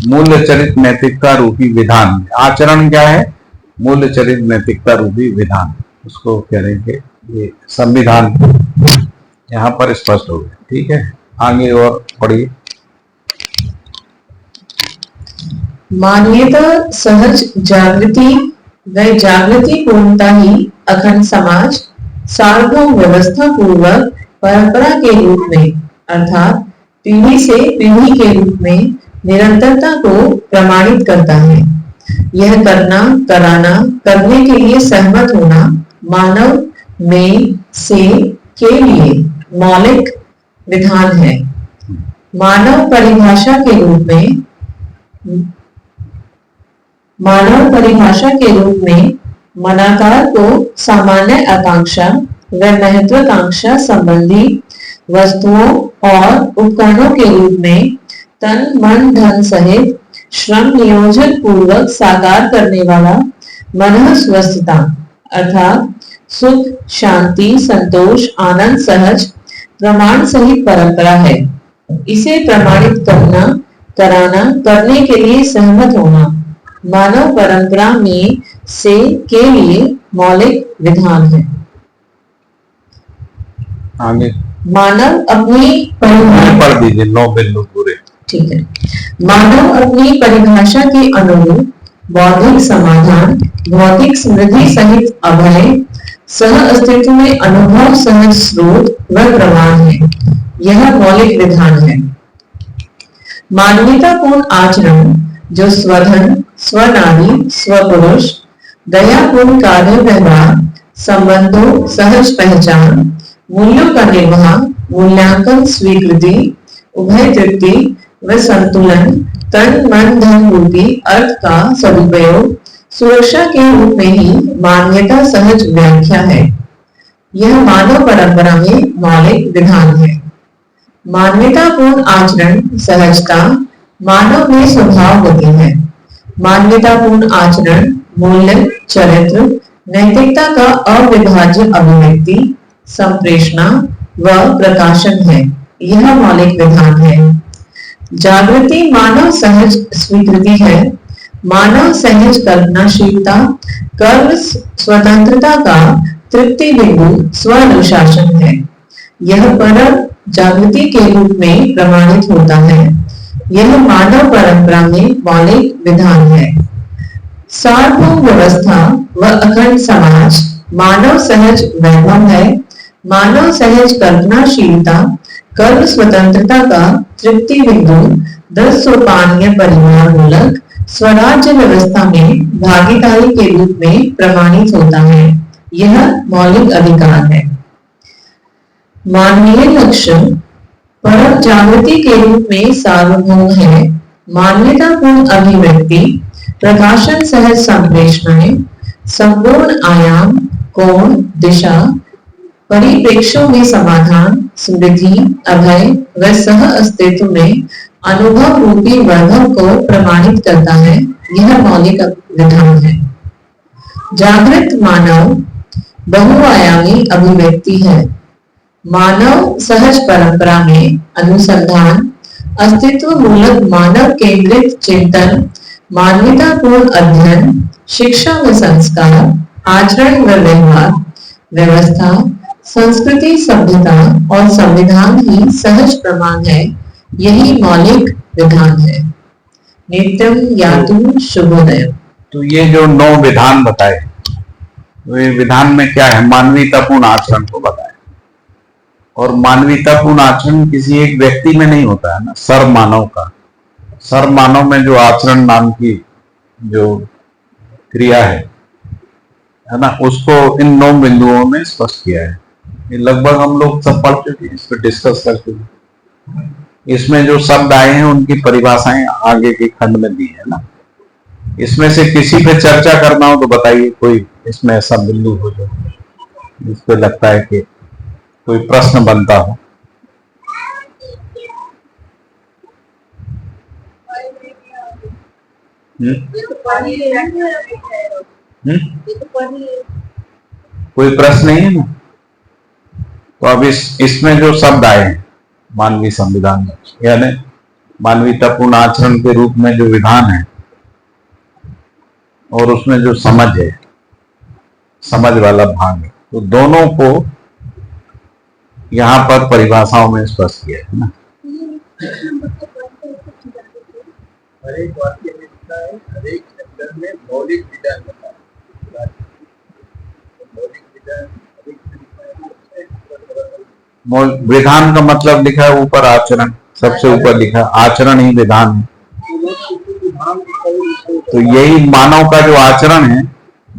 मूल्य चरित नैतिकता रूपी विधान। आचरण क्या है? मूल्य चरित नैतिकता रूपी विधान, उसको कह रहे हैं कि ये संविधान यहाँ पर स्पष्ट हो गया। ठीक है, आगे और पढ़िए। मानवीयता, सहज जागृति व जागृति पूर्णता ही अखंड समाज सार्वभौम व्यवस्था पूर्वक परंपरा के रूप में अर्थात पीढ़ी से पीढ़ी के रूप में निरंतरता को प्रमाणित करता है। यह करना, कराना, करने के लिए सहमत होना मानव में से के लिए मौलिक विधान है। मानव परिभाषा के रूप में मनाकार को सामान्य आकांक्षा व महत्वाकांक्षा संबंधी वस्तुओं और उपकरणों के रूप में तन, मन, धन सहित श्रम नियोजन पूर्वक साकार करने वाला मनःस्वस्थता अर्थात सुख, शांति, संतोष, आनंद, सहज प्रमाण सहित परंपरा है। इसे प्रमाणित करना, कराना, करने के लिए सहमत होना मानव परंपरा में से के लिए मौलिक विधान है। आगे मानव अपनी पढ़ दीजिए 9 बिंदु पूरे। ठीक है। मानव अपनी परिभाषा के अनुरूप बौद्धिक समाधान, भौतिक समृद्धि सहित अभय सह अस्तित्व में अनुभव सहज स्रोत व प्रमाण है। यह मौलिक विधान है। मानवीयतापूर्ण आचरण जो स्वधन, स्वनारी, स्वपुरुष, दयापूर्ण कार्य व्यवहार, संबंधों, सहज पहचान, मूल्यों का निर्वाह, मूल्यांकन, स्वीकृति, उभय तृप्ति व संतुलन, तन, मन, धन रूपी अर्थ का सदुपयोग, सुरक्षा के रूप में ही मान्यता सहज व्याख्या है। यह मानव परंपरा में मौलिक विधान है। मान्यतापूर्ण आचरण, सहजता मानव में स्वभावगति है। मान्यतापूर्ण आचरण मूल्य, चरित्र, नैतिकता का अविभाज्य अभिव्यक्ति, संप्रेषणा व प्रकाशन है। यह मौलिक विधान है। जागृति मानव सहज स्वीकृति है। मानव सहज कल्पनाशीलता, कर्म स्वतंत्रता का तृप्ति बिंदु स्वानुशासन है। यह परम जागृति के रूप में प्रमाणित होता है। यह मानव परंपरा में मौलिक विधान है। सार्वभौम व्यवस्था व अखंड समाज मानव सहज वैभव है। मानव सहज कल्पनाशीलता, कर्म स्वतंत्रता का तृप्ति बिंदु 10 सोपानीय परिवार मूलक स्वराज्य व्यवस्था में भागीदारी के रूप में प्रमाणित होता है। यह मौलिक अधिकार है। मानवीय लक्षण परम जागृति के रूप में सार्वभौम है। मान्यतापूर्ण अभिव्यक्ति, प्रकाशन सहज संप्रेषणाएं, संपूर्ण आयाम, कोण, दिशा, परिप्रेक्ष्यों में समाधान, समृद्धि, अभय व सह अस्तित्व में अनुभव रूपी वैभव को प्रमाणित करता है। यह मौलिक विधान है। जागृत मानव बहुआयामी अभिव्यक्ति है। मानव सहज परंपरा में अनुसंधान, अस्तित्व मूलक मानव केंद्रित चिंतन, मान्यतापूर्ण अध्ययन, शिक्षा व संस्कार, आचरण व व्यवहार, व्यवस्था, संस्कृति, सभ्यता और संविधान ही सहज प्रमाण है। यही मौलिक विधान है। नित्यम यातु शुभोदय। तो ये जो 9 विधान बताए, वे विधान में क्या है? मानवीयतापूर्ण आचरण को बताया। और मानवीयतापूर्ण आचरण किसी एक व्यक्ति में नहीं होता है ना, सर्वमानव का। सर्वमानव में जो आचरण नाम की जो क्रिया है ना, उसको इन 9 बिंदुओं में स्पष्ट किया है। ये लगभग हम लोग सब पढ़ चुके हैं, इस पर डिस्कस कर चुके हैं। इसमें जो शब्द आए हैं उनकी परिभाषाएं आगे के खंड में दी है ना। इसमें से किसी पे चर्चा करना हो तो बताइए, कोई इसमें ऐसा बिंदु हो जो जिस पे लगता है कि कोई प्रश्न बनता हो। कोई प्रश्न नहीं है ना? तो अब इसमें जो शब्द आए हैं मानवीय संविधान में, यानी मानवीयतापूर्ण आचरण के रूप में जो विधान है और उसमें जो समझ है, समझ वाला भाग है, तो दोनों को यहाँ पर परिभाषाओं में स्पष्ट किया है ना। हर एक वाक्य में लिखा है, हर एक शब्द में मौलिक विधान बताया। मौलिक विधान विधान का मतलब लिखा है ऊपर आचरण, सबसे ऊपर लिखा है आचरण ही विधान है। तो यही मानव का जो आचरण है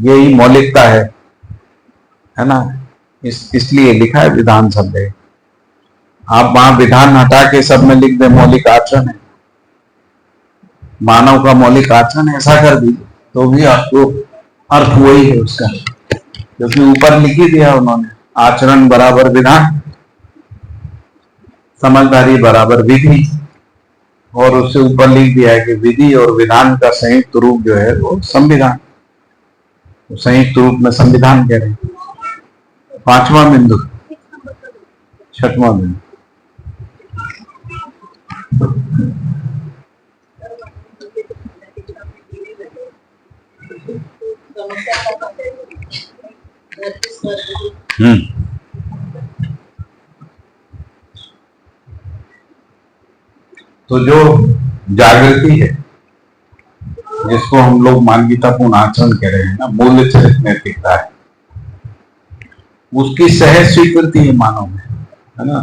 यही मौलिकता है ना। इसलिए लिखा है विधान शब्द है। आप वहां विधान हटा के सब में लिख दे मौलिक आचरण है, मानव का मौलिक आचरण ऐसा कर दी तो भी आपको अर्थ वही है उसका, क्योंकि ऊपर लिख ही दिया उन्होंने आचरण बराबर विधान, समझदारी बराबर विधि, और उससे ऊपर लिख दिया है कि विधि और विधान का संयुक्त रूप जो है वो संविधान, तो संयुक्त रूप में संविधान कह रहे हैं। पांचवा बिंदु, छठवां बिंदु, तो जो जागृति है जिसको हम लोग मानवीयतापूर्ण आचरण कह रहे हैं ना, मूल्य चरित्र नैतिकता है, उसकी सहज स्वीकृति है मानव में, है ना।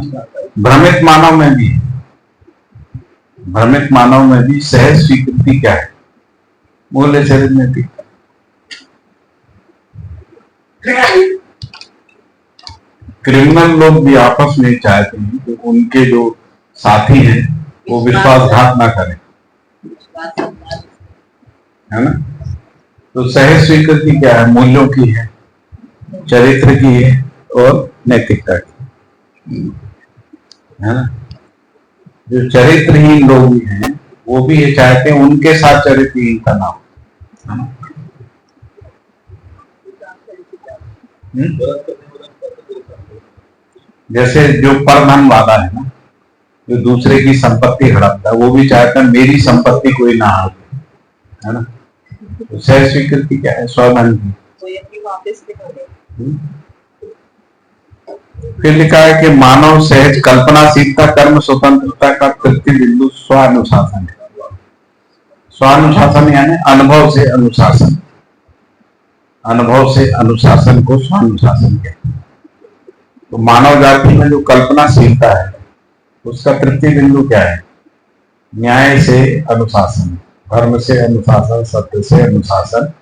भ्रमित मानव में भी, भ्रमित मानव में भी सहज स्वीकृति क्या है, मूल्य चरित्र नैतिकता। क्रिमिनल लोग भी आपस में चाहते हैं कि उनके जो साथी हैं वो विश्वासघात ना करें, है ना। तो सहज स्वीकृति क्या है, मूल्यों की है, चरित्र की है और नैतिकता की, है ना। जो चरित्रहीन लोग हैं वो भी ये चाहते हैं उनके साथ चरित्रहीनता ना हो, है ना। जैसे जो परधन वाला है ना, जो दूसरे की संपत्ति हड़पता है, वो भी चाहता है मेरी संपत्ति कोई ना हड़पे, है ना। तो सहज स्वीकृति क्या है, स्वधन की। फिर लिखा है कि मानव सहज कल्पनाशीलता, कर्म स्वतंत्रता का तृतीय बिंदु स्वानुशासन है। स्वानुशासन यानी अनुभव से अनुशासन, अनुभव से अनुशासन को स्वानुशासन कहते हैं। तो मानव जाति में जो कल्पनाशीलता है उसका तृतीय बिंदु क्या है, न्याय से अनुशासन, धर्म से अनुशासन, सत्य से अनुशासन,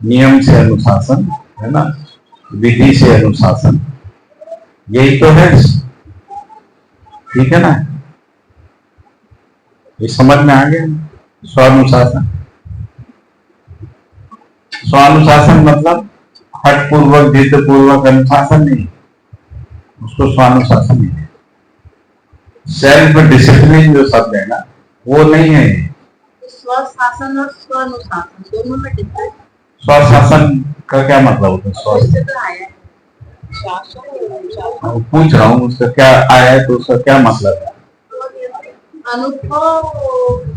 नियम से अनुशासन, है ना, विधि से अनुशासन, यही तो है, ठीक है ना। ये समझ में आ गया, स्वानुशासन। स्वानुशासन मतलब हट पूर्वक, जिद पूर्वक अनुशासन नहीं, उसको स्वानुशासन नहीं है। सेल्फ डिसिप्लिन जो शब्द है ना वो नहीं है। स्वशासन और स्वानुशासन दोनों में डिफरेंस। स्वशासन का क्या मतलब होता है, स्व पूछ रहा हूँ उसका क्या आया है, तो उसका क्या मतलब है। अनुभव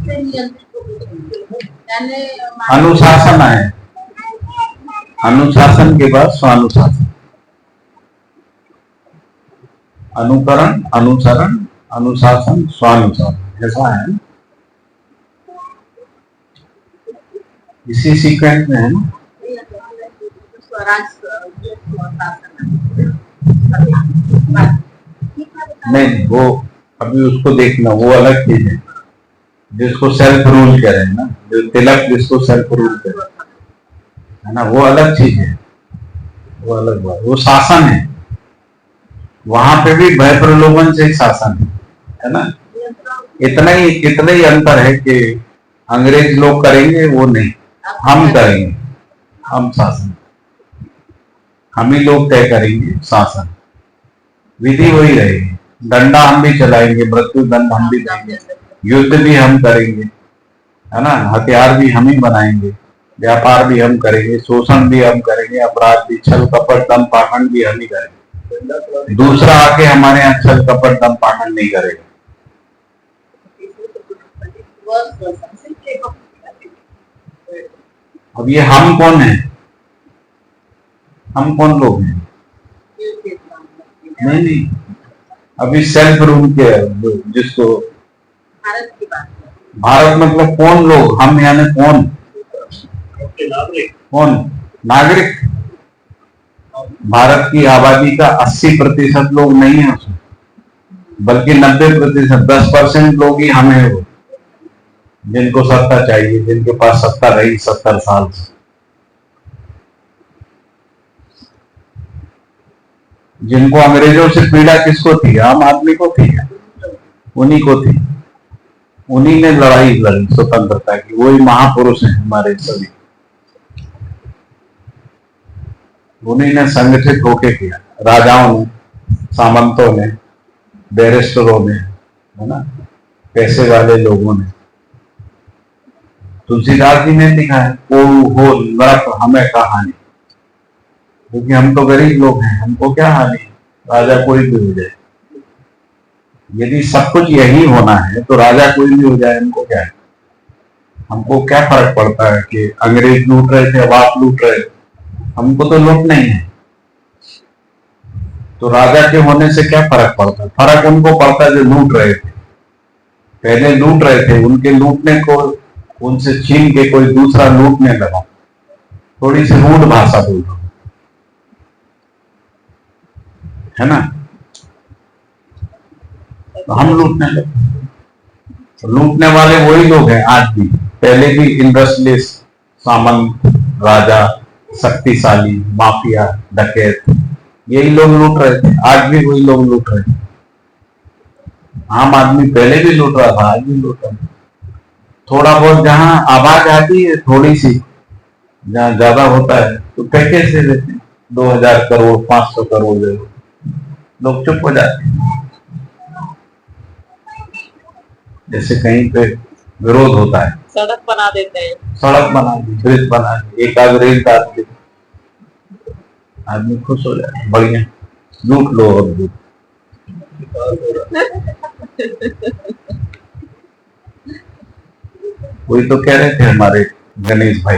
से नियंत्रित, यानी अनुशासन आए, अनुशासन के बाद स्वानुशासन, अनुकरण, अनुसरण, अनुशासन, स्वानुशासन, ऐसा है, इसी सीक्वेंस में है ना। नहीं, वो अभी उसको देखना, वो अलग चीज है, जिसको सेल्फ रूल कह रहे हैं ना, जो तिलक जिसको सेल्फ रूल कह रहे है ना, वो अलग चीज है, वो अलग बात, वो शासन है। वहां पे भी भय प्रलोभन से एक शासन है ना। इतना ही अंतर है कि अंग्रेज लोग करेंगे वो नहीं, हम करेंगे, हम शासन, हम ही लोग तय करेंगे शासन, विधि वही रहेगी, डंडा हम भी चलाएंगे, मृत्यु दंड हम भी देंगे, युद्ध भी हम करेंगे, है ना, हथियार भी हम ही बनाएंगे, व्यापार भी हम करेंगे, शोषण भी हम करेंगे, अपराध भी, छल कपट दम पाखंड भी हम ही करेंगे। दूसरा आके हमारे यहाँ छल कपट दम पाखंड नहीं करेगा, वर्स पर्सन से अब ये हम कौन है? हम कौन लोग हैं? नहीं नहीं, अभी सेल्फ रूम के जिसको भारत की बात है। भारत मतलब कौन लोग? हम यानी कौन? कौन नागरिक? भारत की आबादी का 80% लोग नहीं है उसमें, बल्कि 90%, 10% लोग ही हम हैं, वो जिनको सत्ता चाहिए, जिनके पास सत्ता रही 70 साल से। जिनको अंग्रेजों से पीड़ा किसको थी? आम आदमी को थी, उन्हीं को थी। उन्हीं ने लड़ाई लड़ी स्वतंत्रता की, वही महापुरुष हैं हमारे सभी। उन्हीं ने संगठित होके किया, राजाओं ने, सामंतों ने, बैरिस्टरों ने, है ना, पैसे वाले लोगों ने। तुलसीदास जी ने लिखा है, को हो नरक हमें का हानि, क्योंकि हम तो गरीब लोग हैं, हमको क्या हानि, राजा कोई भी हो जाए। यदि सब कुछ यही होना है तो राजा कोई भी हो जाए, हमको क्या है? हमको क्या फर्क पड़ता है कि अंग्रेज लूट रहे थे, अब आप लूट रहे, हमको तो लूट नहीं है। तो राजा के होने से क्या फर्क पड़ता है? फर्क उनको पड़ता है जो लूट रहे थे, पहले लूट रहे थे, उनके लूटने को उनसे छीन के कोई दूसरा लूटने लगा। थोड़ी सी रूढ़ भाषा बोल रहा हूं, है ना। तो हम लूटने लगे। लूटने वाले वही लोग हैं आज भी, पहले भी इंडस्ट्रियलिस्ट, सामंत, राजा, शक्तिशाली, माफिया, डकैत, यही लोग लूट रहे थे, आज भी वही लोग लूट रहे हैं। आम आदमी पहले भी लूट रहा था, आज भी लूट रहा है। थोड़ा बहुत जहां आवाज आती है, थोड़ी सी जहां ज्यादा होता है तो पैके से देते हैं, 2000 करोड़ 500 करोड़ दे दो, लोग चुप हो जाते हैं। जैसे कहीं पे विरोध होता है, सड़क बना देते हैं। सड़क बना दी, ब्रिज बना दी, एक आध रेल काट दी, आदमी खुश हो जाए, बढ़िया, लूट लो और लूट। वही तो कह रहे थे हमारे गणेश भाई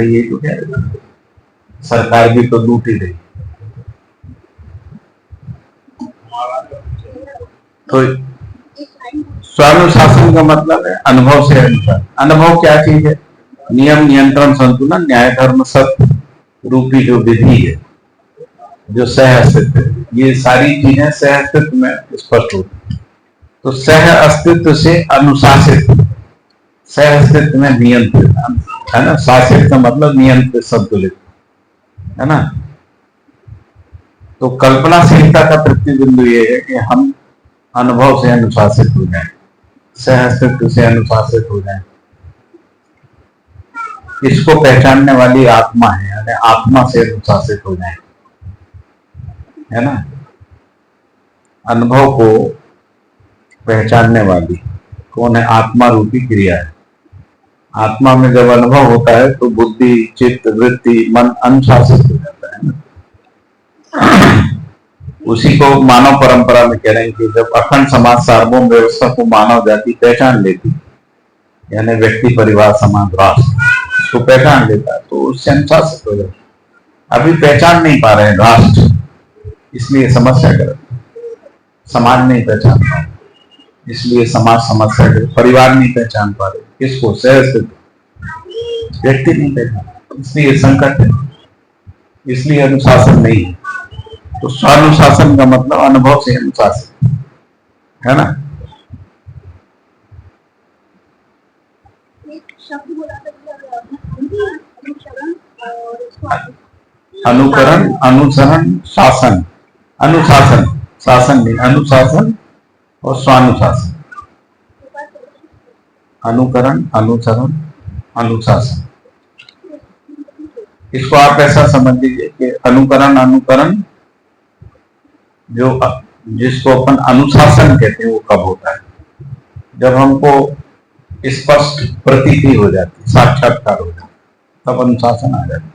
यही तो कह रहे थे, सरकार भी तो लूट ही रही। तो स्वानुशासन का मतलब है अनुभव से अनुसार। अनुभव क्या चीज है? नियम, नियंत्रण, संतुलन, न्याय, धर्म, सत्य रूपी जो विधि है, जो सह अस्तित्व है, ये सारी चीजें सह अस्तित्व में स्पष्ट होती है। तो सह अस्तित्व से अनुशासित, सह अस्तित्व में नियंत्रित, है ना। शासित का मतलब नियंत्रित, संतुलित, है ना। तो कल्पनाशीलता का प्रतिबिंदु ये है कि हम अनुभव से अनुशासित हो जाए, सह अस्तित्व से अनुशासित हो जाए। इसको पहचानने वाली आत्मा है, यानी आत्मा से अनुशासित हो जाए, है ना। अनुभव को पहचानने वाली कौन है? आत्मा रूपी क्रिया है। आत्मा में जब अनुभव होता है तो बुद्धि, चित्त, वृत्ति, मन अनुशासित हो जाता है ना। उसी को मानव परंपरा में कह रहे हैं कि जब अखंड समाज सार्वभौम व्यवस्था को मानव जाति पहचान लेती, यानी व्यक्ति, परिवार, समाज, राष्ट्र को पहचान लेता है तो उससे अनुशासित हो जाता। अभी पहचान नहीं पा रहे हैं राष्ट्र, इसलिए समस्या कर, समाज नहीं पहचान पा रहे, इसलिए समाज समस्या कर, परिवार नहीं पहचान पा रहे, किसको? सहस्तित्व, व्यक्ति नहीं पहचान, इसलिए संकट है, इसलिए अनुशासन नहीं है। तो स्वानुशासन का मतलब अनुभव से अनुशासन, है ना। अनुकरण, अनुसरण, शासन, अनुशासन, शासन नहीं, अनुशासन और स्वानुशासन। अनुकरण, अनुसरण, अनुशासन, इसको आप ऐसा समझ लीजिए कि अनुकरण जो जिसको अपन अनुशासन कहते हैं वो कब होता है? जब हमको स्पष्ट प्रतीति हो जाती, साक्षात्कार हो जाता, तब अनुशासन आ जाता है।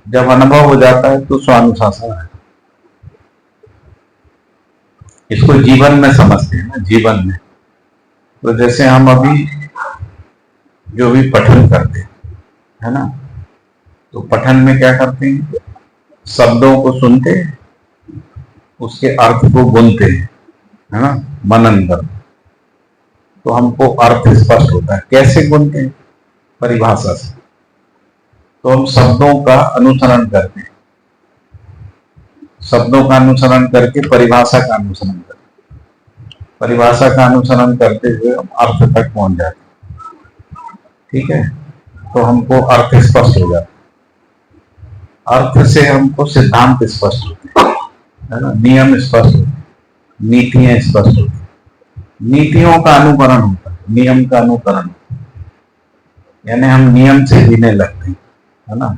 जब अनुभव हो जाता है तो स्वानुशासन आ जाता है। इसको जीवन में समझते हैं ना, जीवन में तो जैसे हम अभी जो भी पठन करते हैं, है ना, तो पठन में क्या करते हैं, शब्दों को सुनते हैं, उसके अर्थ को बुनते हैं, है ना, मनन करते, तो हमको अर्थ स्पष्ट होता है। कैसे बुनते हैं? परिभाषा से। तो हम शब्दों का अनुसरण करते हैं, शब्दों का अनुसरण करके परिभाषा का अनुसरण करते हैं, परिभाषा का अनुसरण करते हुए हम अर्थ तक पहुंच जाते हैं। ठीक है, तो हमको अर्थ स्पष्ट हो जाता है, अर्थ से हमको सिद्धांत स्पष्ट होते हैं, है ना, नियम स्पष्ट होते हैं, नीतियां स्पष्ट होती हैं, नीतियों का अनुकरण होता है, नियम का अनुकरण होता है, यानी हम नियम से जीने लगते हैं, है ना,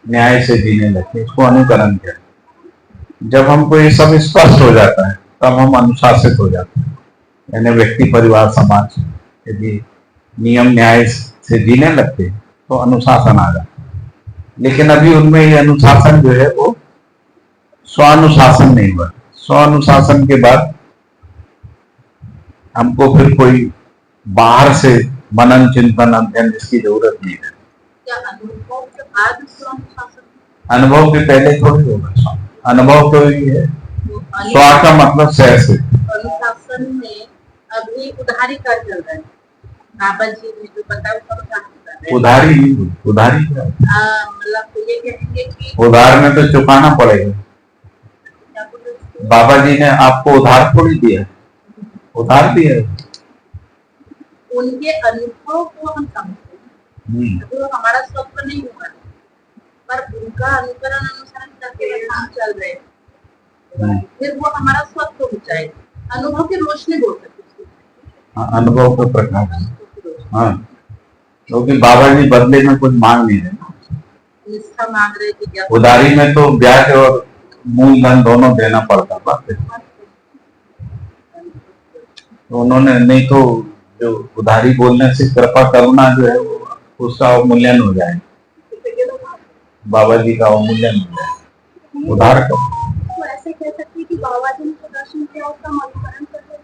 न्याय से जीने लगते हैं, इसको अनुकरण कहते हैं। जब हमको ये सब स्पष्ट हो जाता है तब हम अनुशासित हो जाते हैं, यानी व्यक्ति, परिवार, समाज यदि नियम न्याय से जीने लगते हैं तो अनुशासन आ जाता है। लेकिन अभी उनमें ये अनुशासन जो है वो स्वानुशासन नहीं हुआ। स्वानुशासन के बाद हमको फिर कोई बाहर से मनन, चिंतन, अध्ययन इसकी जरूरत नहीं है। क्या अनुभव के बाद स्वानुशासन? अनुभव के पहले थोड़ी होगा। अनुभव तो ही है, तो स्वा का मतलब सह से। अनुशासन में अभी उधारी का चल रहा है, बाबा जी ने जो बताया उसका अनुशासन कर रहे हैं। उधारी नहीं, उधारी क्या है? मतलब तो ये कहेंगे कि उधार में तो चुकाना पड़ेगा। क्या बोल रहे हैं? बाबा जी ने आपको उधार थोड़ी दिया है, उधार दिया है। उनके अनुभव को हम समझते हैं, तो हमारा स्वप्न नहीं हुआ, पर उनका अनुकरण अनुसरण करके हम चल रहे हैं, फिर वो हमारा स्वप्न हो जाएगा। अनुभव की रोशनी बोल सकते हैं। हाँ, अनुभव का प्रकाश। हाँ, क्योंकि बाबा जी बदले में कुछ मांग नहीं रहे, निष्ठा मांग रहे थे क्या? उधारी में तो ब्याज और मूलधन दोनों देना पड़ता था। तो उन्होंने, नहीं तो जो उधारी बोलने से कृपा करुणा जो है वो उसका अवमूल्यन हो जाए, बाबा जी का अवमूल्यन हो जाए उधार का। तो ऐसे कह सकते हैं कि बाबा जी ने जो दर्शन किया उसका अनुकरण करते,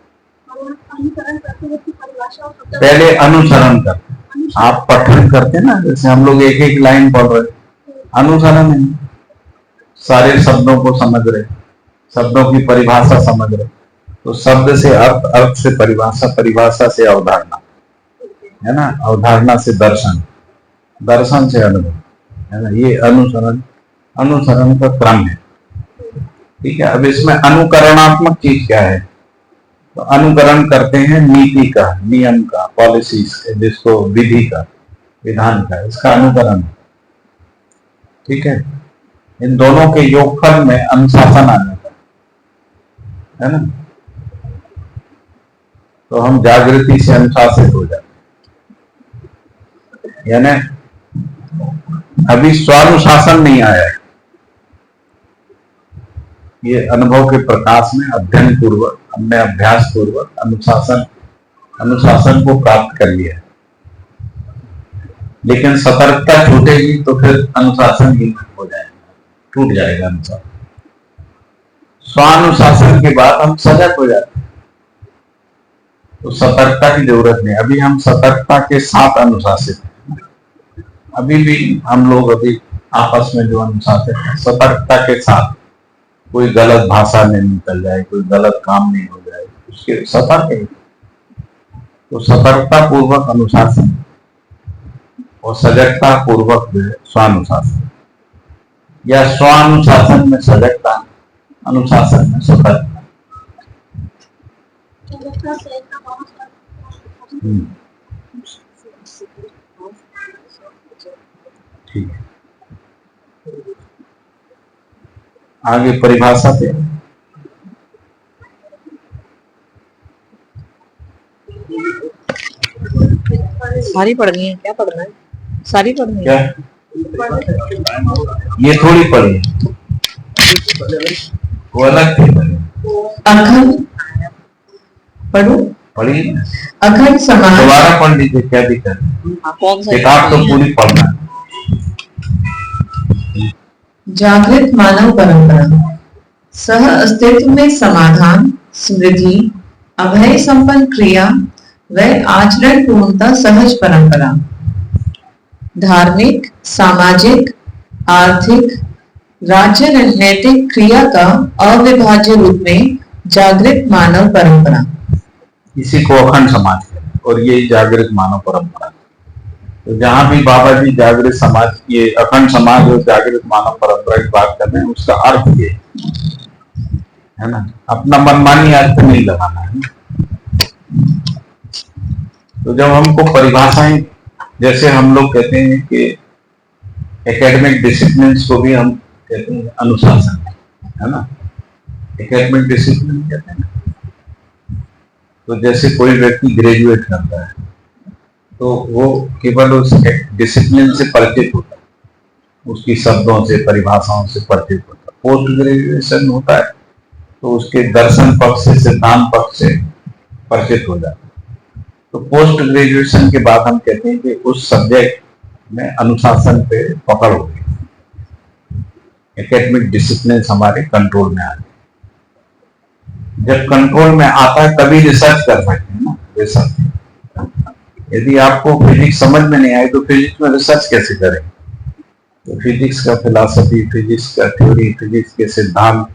और अनुकरण करते हुए उसकी परिभाषा और शब्द पहले अनुसरण करते, आप पठन करते ना, जैसे हम लोग एक एक लाइन पढ़ रहे, अनुसरण है, सारे शब्दों को समझ रहे, शब्दों की परिभाषा समझ रहे, तो शब्द से अर्थ, अर्थ से परिभाषा, परिभाषा से अवधारणा, है ना, अवधारणा से दर्शन, दर्शन से अनुभव, है ना, ये अनुसरण, अनुसरण का क्रम है। ठीक है, अब इसमें अनुकरणात्मक चीज क्या है? तो अनुकरण करते हैं नीति का, नियम का, पॉलिसीज, जिसको विधि का, विधान का, इसका अनुकरण। ठीक है, इन दोनों के योगफल में अनुशासन आ जाता है ना, तो हम जागृति से अनुशासित हो जाते हैं। यानी अभी स्वानुशासन नहीं आया है, ये अनुभव के प्रकाश में अध्ययन पूर्वक, हमने अभ्यास पूर्वक अनुशासन, अनुशासन को प्राप्त कर लिया है। लेकिन सतर्कता छूटेगी तो फिर अनुशासन ही हो जाएगा, टूट जाएगा अनुशासन। स्वानुशासन के बाद हम सजग हो जाते हैं, तो सतर्कता की जरूरत नहीं। अभी हम सतर्कता के साथ अनुशासित हैं, अभी भी हम लोग अभी आपस में जो अनुशासित हैं, सतर्कता के साथ, कोई गलत भाषा नहीं निकल जाए, कोई गलत काम नहीं हो जाए, उसके सतर्क है। तो सतर्कता पूर्वक अनुशासन और सजगता पूर्वक जो है स्वानुशासन, या स्वानुशासन में सजगता, अनुशासन में सतर्कता। ठीक है, आगे परिभाषा पे सारी पढ़नी है, क्या पढ़ना है? सारी पढ़नी क्या है। ये थोड़ी पढ़ी है, वो अलग थी पढ़ी, अखंड पढ़ो, पढ़ी है ना? अखंड समाज, दोबारा पढ़ लीजिए, क्या दिक्कत है? हाँ, कौन सा? किताब तो पूरी पढ़ना है। जागृत मानव परंपरा, सह अस्तित्व में समाधान, स्मृति, अभय संपन्न क्रिया, वह आचरण पूर्णता सहज परंपरा, धार्मिक, सामाजिक, आर्थिक, राजनैतिक क्रिया का अविभाज्य रूप में जागृत मानव परंपरा। इसी को अखंड समाज कहते हैं और यही जागृत मानव परंपरा। तो जहां भी बाबा जी जागृत समाज, ये अखंड समाज और जागृत मानव परंपरा की बात कर रहे हैं, उसका अर्थ ये है ना, अपना मनमानी अर्थ नहीं लगाना है। तो जब हमको परिभाषाएं, जैसे हम लोग कहते हैं कि एकेडमिक डिसिप्लिन को भी हम कहते हैं अनुशासन, है ना, एकेडमिक डिसिप्लिन कहते हैं। तो जैसे कोई व्यक्ति ग्रेजुएट करता है तो वो केवल उस डिसिप्लिन से परिचित होता है, उसकी शब्दों से, परिभाषाओं से परिचित होता है। पोस्ट ग्रेजुएशन होता है तो उसके दर्शन पक्ष से, सिद्धांत पक्ष से परिचित हो जाता है। तो पोस्ट ग्रेजुएशन के बाद हम कहते हैं कि उस सब्जेक्ट में अनुशासन पे पकड़ हो गई, एकेडमिक डिसिप्लिन हमारे कंट्रोल में आ गए। जब कंट्रोल में आता है तभी रिसर्च कर सकते हैं ना, रिसर्च। यदि आपको फिजिक्स समझ में नहीं आए तो फिजिक्स में रिसर्च कैसे करें? तो फिजिक्स का फिलॉसफी, फिजिक्स का थ्योरी, फिजिक्स के सिद्धांत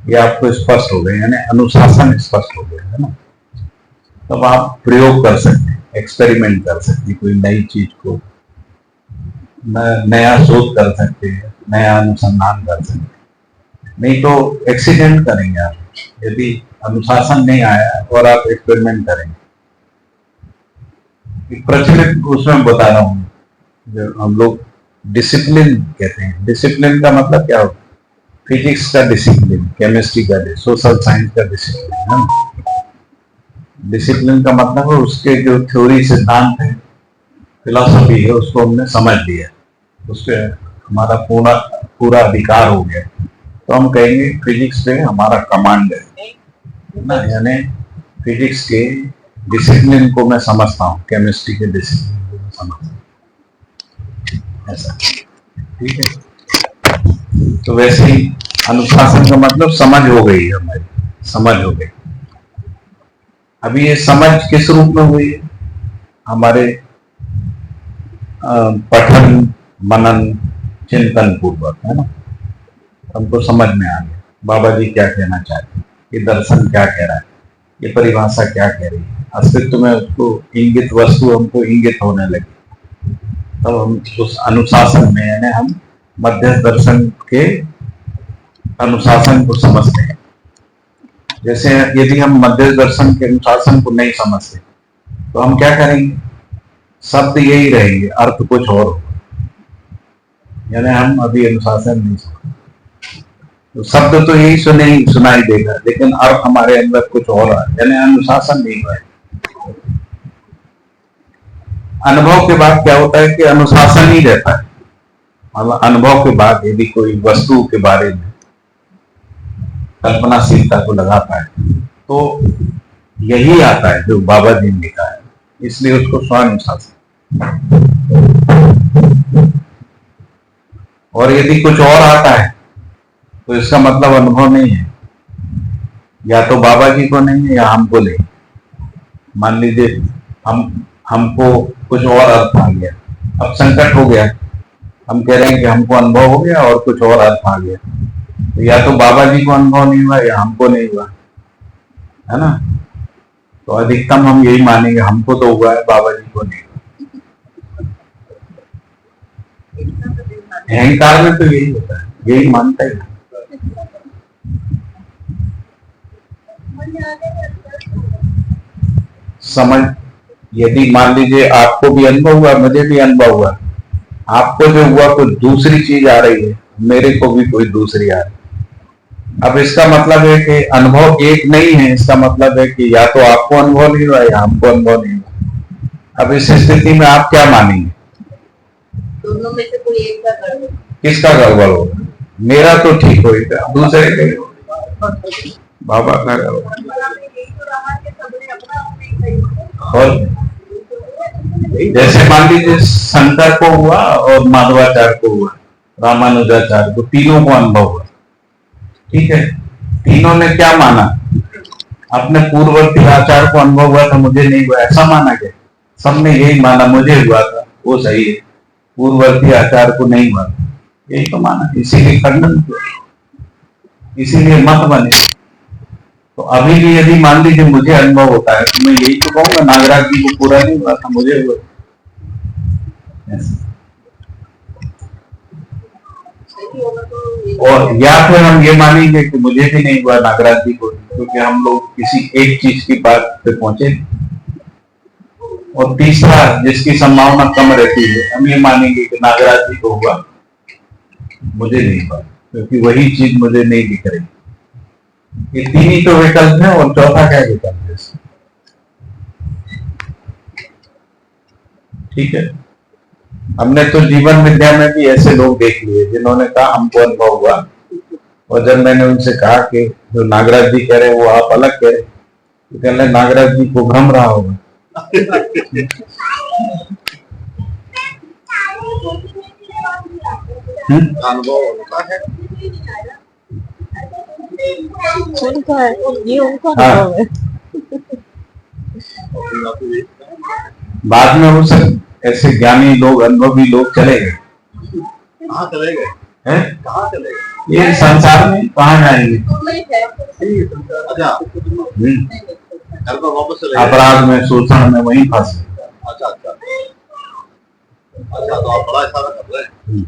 ये आपको स्पष्ट हो गए, यानी अनुशासन स्पष्ट हो गया, है ना। तब आप प्रयोग कर सकते हैं, एक्सपेरिमेंट कर सकते हैं, कोई नई चीज को नया शोध कर सकते हैं, नया अनुसंधान कर सकते हैं। नहीं तो एक्सीडेंट करेंगे आप, यदि अनुशासन नहीं आया और आप एक्सपेरिमेंट करेंगे। प्रचलित उसमें बता रहा हूँ, जो हम लोग डिसिप्लिन कहते हैं, डिसिप्लिन का मतलब क्या होता है? फिजिक्स का डिसिप्लिन, केमिस्ट्री का, सोशल साइंस का डिसिप्लिन, है। डिसिप्लिन का मतलब है उसके जो थ्योरी, सिद्धांत है, फिलॉसफी है, उसको हमने समझ लिया, उसके हमारा पूरा अधिकार हो गया, तो हम कहेंगे फिजिक्स पे हमारा कमांड है ना, यानी फिजिक्स के डिसिप्लिन को मैं समझता हूँ, केमिस्ट्री के डिसिप्लिन को मैं समझता हूँ, ऐसा। ठीक है, तो वैसे ही अनुशासन का मतलब समझ हो गई है, हमारी समझ हो गई। अभी ये समझ किस रूप में हुई है? हमारे पठन, मनन, चिंतन पूर्वक, है ना, हमको समझ में आ गया बाबा जी क्या कहना चाहते हैं, ये दर्शन क्या कह रहा है, ये परिभाषा क्या कह रही है, अस्तित्व में उसको इंगित वस्तु हमको इंगित होने लगी। तब हम उस अनुशासन में, यानी हम मध्य दर्शन के अनुशासन को समझते हैं। जैसे यदि हम मध्य दर्शन के अनुशासन को नहीं समझते तो हम क्या करेंगे? शब्द यही रहेंगे, अर्थ कुछ और होगा, यानी हम अभी अनुशासन नहीं समझते। तो शब्द तो यही सुनाई देगा, लेकिन अर्थ हमारे अंदर कुछ और है, यानी अनुशासन नहीं हुआ है। अनुभव के बाद क्या होता है कि अनुशासन ही रहता है। अनुभव के बाद यदि कोई वस्तु के बारे में कल्पनाशीलता को लगाता है तो यही आता है जो बाबा जी ने लिखा है, इसलिए उसको स्वानुशासन। और यदि कुछ और आता है तो इसका मतलब अनुभव नहीं है, या तो बाबा जी को नहीं है या हमको नहीं। मान लीजिए हमको कुछ और अर्थ आ गया, अब संकट हो गया, हम कह रहे हैं कि हमको अनुभव हो गया और कुछ और अर्थ आ गया, तो या तो बाबा जी को अनुभव नहीं हुआ या हमको नहीं हुआ, है ना। तो अधिकतम हम यही मानेंगे, हमको तो हुआ है, बाबा जी को नहीं हुआ। अहंकार में तो यही होता है, यही मानता है। समझ, यदि मान लीजिए आपको भी अनुभव हुआ, मुझे भी अनुभव हुआ, आपको जो हुआ कुछ दूसरी चीज आ रही है, मेरे को भी कोई दूसरी आ रही है। अब इसका मतलब है कि अनुभव एक नहीं है, इसका मतलब है कि या तो आपको अनुभव नहीं हुआ या हमको अनुभव नहीं हुआ। अब इस स्थिति में आप क्या मानेंगे? दोनों में से कोई एक का गड़बड़। किसका गड़बड़ होगा? मेरा तो ठीक होगा, दूसरे का, बाबा का गड़बड़। और जैसे मान लीजिए शंकर को हुआ और माधवाचार्य को हुआ, रामानुजाचार्य को, तीनों को अनुभव हुआ, ठीक है। तीनों ने क्या माना? अपने पूर्ववर्ती आचार को अनुभव हुआ था, मुझे नहीं हुआ, ऐसा माना गया? सबने यही माना, मुझे हुआ था, वो सही है, पूर्ववर्ती आचार को नहीं हुआ, यही तो माना, इसीलिए खंडन किया, इसीलिए मत बने। तो अभी भी यदि मान लीजिए मुझे अनुभव होता है तो मैं यही तो कहूंगा नागराज जी को पूरा नहीं हुआ था, मुझे हुआ। सही होगा तो ये- और या फिर हम ये मानेंगे कि मुझे भी नहीं हुआ नागराज जी को, क्योंकि हम लोग किसी एक चीज की बात पे पहुंचे। और तीसरा, जिसकी संभावना कम रहती है, हम ये मानेंगे कि नागराज जी को हुआ, मुझे नहीं हुआ, क्योंकि वही चीज मुझे नहीं दिख रही। ये तीन ही तो विकल्प है, और चौथा क्या विकल्प है? ठीक है, हमने तो जीवन विद्या में भी ऐसे लोग देख लिए जिन्होंने कहा हमको अनुभव हुआ, और जब मैंने उनसे कहा कि जो नागराज जी कह रहे वो आप अलग कह रहे, तो कह रहे नागराज जी को भ्रम रहा होगा। अनुभव होता है। उनका है, ये उनका हाँ। अनुभव है। बाद में वो सब ऐसे ज्ञानी लोग, अनुभवी लोग चले गए कहाँ चले गए? हैं? कहाँ चले गए? ये संसार में कहाँ जाएंगे? तो नहीं है। अच्छा, घर पर वापस चले गए। अपराध में, शोषण में, वहीं फंसे। अच्छा अच्छा अच्छा, तो आप बड़ा इशारा कर रहे हैं।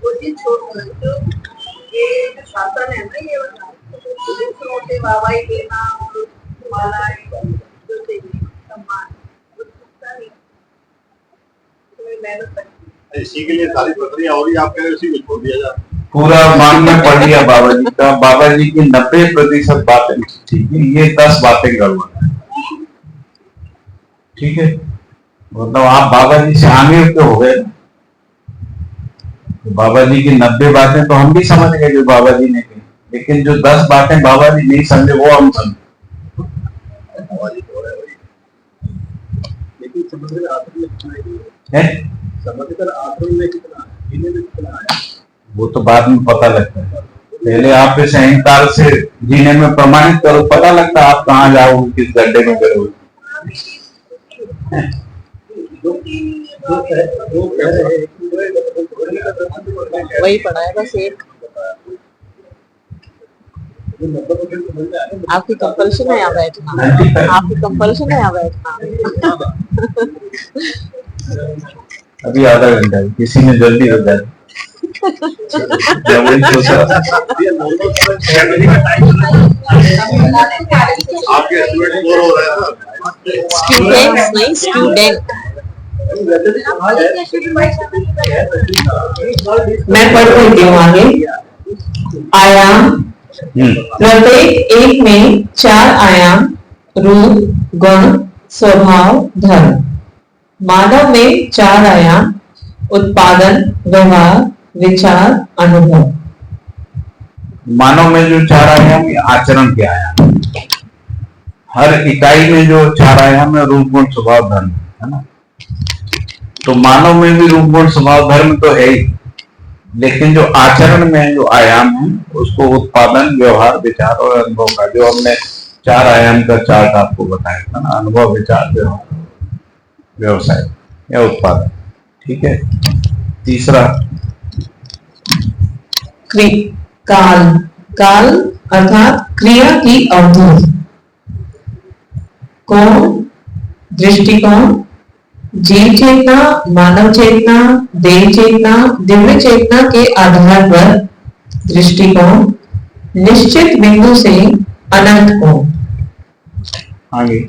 वो चीज छोड़, जो ये जो शासन है ना, ये छोटे वाहवाही देना और मालाएं जो देवी सम्मान, वो छूटता नहीं। तुम्हें मेहनत करनी है। इसी के लिए सारी प्रक्रिया हो रही है, आप कह रहे हो इसी को छोड़ दिया जाए। पूरा मान में पढ़ लिया बाबा जी का, बाबा जी की 90% बातें ठीक है, ये 10 बातें गड़बड़ है। ठीक है, मतलब आप बाबा जी से आगे तो हो गए ना। तो बाबा जी की 90 बातें तो हम भी समझ गए जो बाबा जी ने कही, लेकिन जो 10 बातें बाबा जी नहीं समझे वो हम समझे। लेकिन समझ आखिर में कितना हैं? समझ कर आखिर में कितना जीने में कितना है, वो तो बाद में पता लगता है, पहले आप इस अहंकार से जीने में प्रमाणित करो, पता लगता है आप कहाँ जाओगे, किस गड्ढे में गिरोगे। वही पढ़ा है बस एक। आपकी कंपल्शन है यहाँ बैठना, आपकी कंपल्शन है यहाँ बैठना। अभी आधा घंटा है, किसी में जल्दी हो जाए। वही सोच रहा था। आपके एस्टिमेट स्कोर हो रहा है ना। स्टूडेंट्स नहीं, स्टूडेंट। मैं पढ़ देती हूँ आगे। आयाम, प्रत्येक एक में 4 आयाम, रूप, गुण, स्वभाव, धर्म। मानव में 4 आयाम, उत्पादन, व्यवहार, विचार, अनुभव। मानव में जो 4 आयाम, ये आचरण के आयाम। हर इकाई में जो 4 आयाम है, रूप, गुण, स्वभाव, धर्म, है ना। तो मानव में भी रूप, गुण, स्वभाव, धर्म तो है ही, लेकिन जो आचरण में जो आयाम है उसको उत्पादन, व्यवहार, विचार और अनुभव का, जो हमने 4 आयाम का चार्ट आपको बताया था ना, अनुभव, विचार, व्यवहार, व्यवसाय या उत्पादन। ठीक है। तीसरा, काल, काल अर्थात क्रिया की अवधि। कोण, दृष्टिकोण, जीव चेतना, मानव चेतना, देव चेतना, दिव्य चेतना के आधार पर दृष्टिकोण, निश्चित बिंदु से अनंत कोण। आगे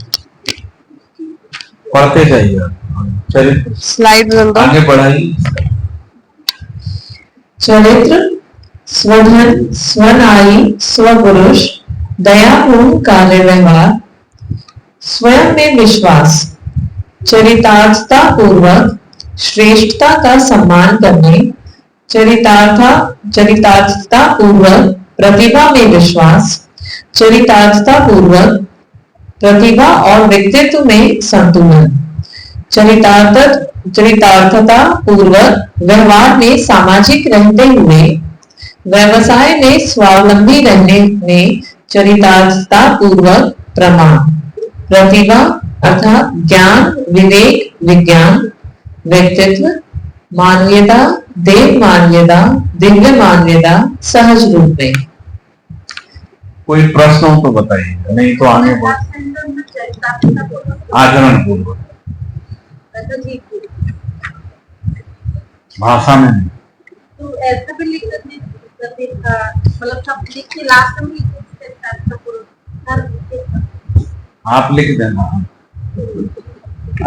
पढ़ते जाइए आप। चरित्र, स्लाइड बदल दो। आगे बढ़ाइए। चरित्र, स्वधन, स्वनारी, स्वपुरुष, दयापूर्ण कार्य व्यवहार, स्वयं में विश्वास, चरितार्थता पूर्वक श्रेष्ठता का सम्मान करने, चरितार्थता पूर्वक प्रतिभा में विश्वास, चरितार्थता पूर्वक प्रतिभा और व्यक्तित्व में संतुलन, चरितार्थता पूर्वक व्यवहार में सामाजिक रहते हुए व्यवसाय में स्वावलंबी रहने में चरितार्थता पूर्वक प्रमाण, प्रतिभा अर्थात ज्ञान, विवेक, विज्ञान, व्यक्तित्व, मानवीयता, देव मानवीयता, दिव्य मानवीयता, सहज रूप में। कोई प्रश्न हो तो बताइए, नहीं तो आगे बढ़। सेंटर में चरितार्थता पूर्वक आचरण पूर्वक, भाषा में नहीं। तो ऐसा भी लिख सकते मतलब सब लिख के लास्ट में लिख सकते चरितार्थता पूर्वक। आप लिख देना,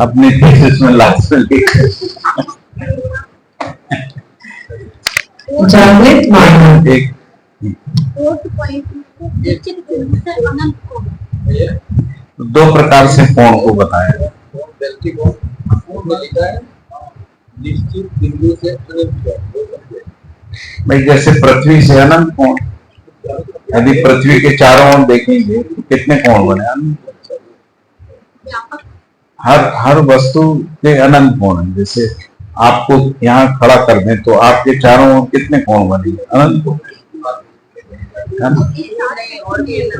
अपनी थीसिस में लास्ट में लिख। जागृत मानव, एक फोर्थ पॉइंट को निश्चित बिंदु से अनंत को दो प्रकार से कोण को बताया। दृष्टिकोण में लिखा है निश्चित बिंदु से अनंत तक। भाई जैसे पृथ्वी से अनंत कोण, यदि पृथ्वी के चारों ओर देखेंगे तो कितने कोण बने? व्यापक हर वस्तु के अनंत कोण है। जैसे आपको यहाँ खड़ा कर दें तो आपके चारों ओर कितने कोण बनेंगे? अनंत कोण, है ना? ये सारे और भी अलग